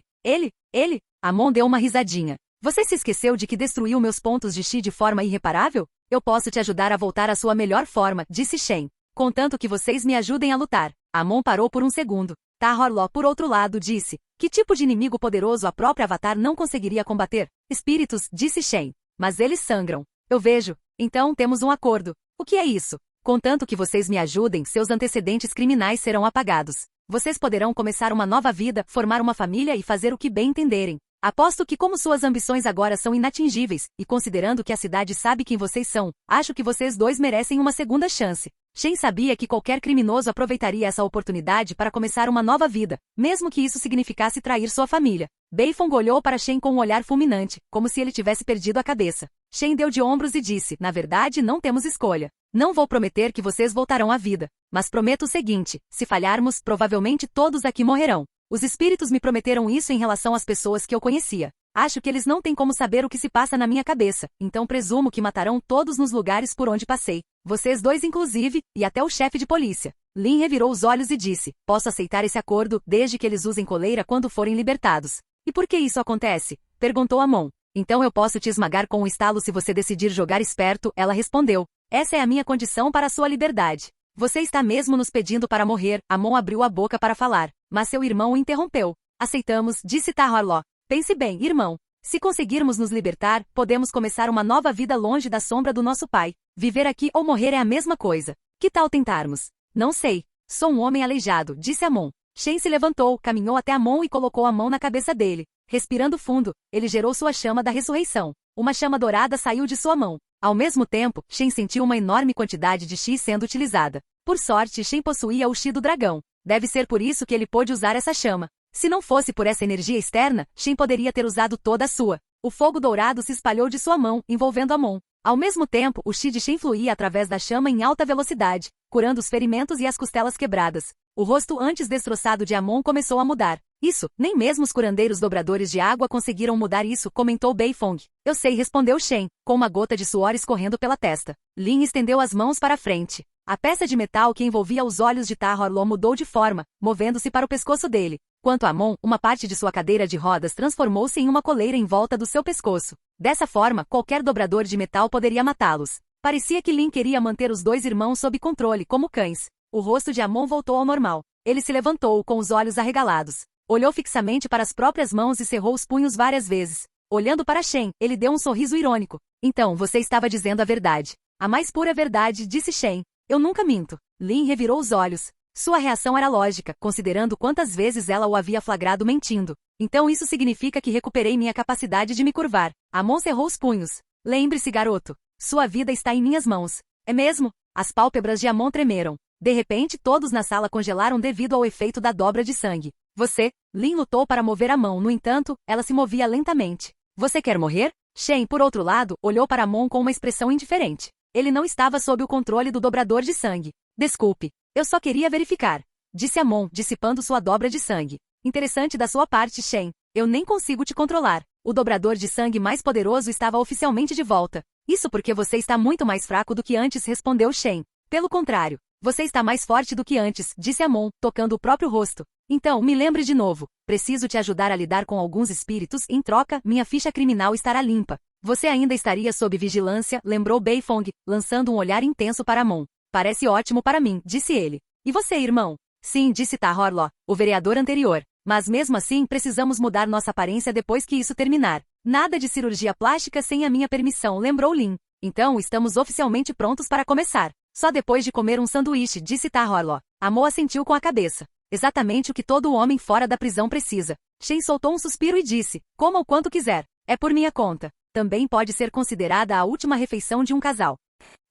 Amon deu uma risadinha. Você se esqueceu de que destruiu meus pontos de chi de forma irreparável? Eu posso te ajudar a voltar à sua melhor forma, disse Shen. Contanto que vocês me ajudem a lutar. Amon parou por um segundo. Ta-Horlo, por outro lado, disse. Que tipo de inimigo poderoso a própria Avatar não conseguiria combater? Espíritos, disse Shen. Mas eles sangram. Eu vejo. Então temos um acordo. O que é isso? Contanto que vocês me ajudem, seus antecedentes criminais serão apagados. Vocês poderão começar uma nova vida, formar uma família e fazer o que bem entenderem. Aposto que como suas ambições agora são inatingíveis, e considerando que a cidade sabe quem vocês são, acho que vocês dois merecem uma segunda chance. Shen sabia que qualquer criminoso aproveitaria essa oportunidade para começar uma nova vida, mesmo que isso significasse trair sua família. Beifong olhou para Shen com um olhar fulminante, como se ele tivesse perdido a cabeça. Shen deu de ombros e disse, na verdade não temos escolha. Não vou prometer que vocês voltarão à vida, mas prometo o seguinte, se falharmos, provavelmente todos aqui morrerão. Os espíritos me prometeram isso em relação às pessoas que eu conhecia. Acho que eles não têm como saber o que se passa na minha cabeça, então presumo que matarão todos nos lugares por onde passei. Vocês dois inclusive, e até o chefe de polícia. Lin revirou os olhos e disse, posso aceitar esse acordo, desde que eles usem coleira quando forem libertados. E por que isso acontece? Perguntou Amon. Então eu posso te esmagar com um estalo se você decidir jogar esperto, ela respondeu. Essa é a minha condição para a sua liberdade. Você está mesmo nos pedindo para morrer, Amon abriu a boca para falar, mas seu irmão o interrompeu. Aceitamos, disse Ta-Horlo. Pense bem, irmão. Se conseguirmos nos libertar, podemos começar uma nova vida longe da sombra do nosso pai. Viver aqui ou morrer é a mesma coisa. Que tal tentarmos? Não sei. Sou um homem aleijado, disse Amon. Shen se levantou, caminhou até Amon e colocou a mão na cabeça dele. Respirando fundo, ele gerou sua chama da ressurreição. Uma chama dourada saiu de sua mão. Ao mesmo tempo, Shen sentiu uma enorme quantidade de chi sendo utilizada. Por sorte, Shen possuía o chi do dragão. Deve ser por isso que ele pôde usar essa chama. Se não fosse por essa energia externa, Shen poderia ter usado toda a sua. O fogo dourado se espalhou de sua mão, envolvendo Amon. Ao mesmo tempo, o chi de Shen fluía através da chama em alta velocidade, curando os ferimentos e as costelas quebradas. O rosto antes destroçado de Amon começou a mudar. Isso, nem mesmo os curandeiros dobradores de água conseguiram mudar isso, comentou Beifong. Eu sei, respondeu Shen, com uma gota de suor escorrendo pela testa. Lin estendeu as mãos para a frente. A peça de metal que envolvia os olhos de Ta-Horlo mudou de forma, movendo-se para o pescoço dele. Quanto a Amon, uma parte de sua cadeira de rodas transformou-se em uma coleira em volta do seu pescoço. Dessa forma, qualquer dobrador de metal poderia matá-los. Parecia que Lin queria manter os dois irmãos sob controle, como cães. O rosto de Amon voltou ao normal. Ele se levantou, com os olhos arregalados. Olhou fixamente para as próprias mãos e cerrou os punhos várias vezes. Olhando para Shen, ele deu um sorriso irônico. Então, você estava dizendo a verdade. A mais pura verdade, disse Shen. Eu nunca minto. Lin revirou os olhos. Sua reação era lógica, considerando quantas vezes ela o havia flagrado mentindo. Então isso significa que recuperei minha capacidade de me curvar. Amon cerrou os punhos. Lembre-se, garoto. Sua vida está em minhas mãos. É mesmo? As pálpebras de Amon tremeram. De repente, todos na sala congelaram devido ao efeito da dobra de sangue. Você? Lin lutou para mover a mão, no entanto, ela se movia lentamente. Você quer morrer? Shen, por outro lado, olhou para Amon com uma expressão indiferente. Ele não estava sob o controle do dobrador de sangue. Desculpe. Eu só queria verificar. Disse Amon, dissipando sua dobra de sangue. Interessante da sua parte, Shen. Eu nem consigo te controlar. O dobrador de sangue mais poderoso estava oficialmente de volta. Isso porque você está muito mais fraco do que antes, respondeu Shen. Pelo contrário. Você está mais forte do que antes, disse Amon, tocando o próprio rosto. Então, me lembre de novo. Preciso te ajudar a lidar com alguns espíritos, em troca, minha ficha criminal estará limpa. Você ainda estaria sob vigilância, lembrou Beifong, lançando um olhar intenso para Amon. Parece ótimo para mim, disse ele. E você, irmão? Sim, disse Tahorlo, o vereador anterior. Mas mesmo assim, precisamos mudar nossa aparência depois que isso terminar. Nada de cirurgia plástica sem a minha permissão, lembrou Lin. Então, estamos oficialmente prontos para começar. Só depois de comer um sanduíche, disse Tahorlo. Amon assentiu com a cabeça. Exatamente o que todo homem fora da prisão precisa. Shen soltou um suspiro e disse, coma o quanto quiser. É por minha conta. Também pode ser considerada a última refeição de um casal.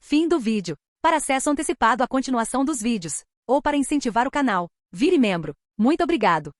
Fim do vídeo. Para acesso antecipado à continuação dos vídeos, ou para incentivar o canal, vire membro. Muito obrigado.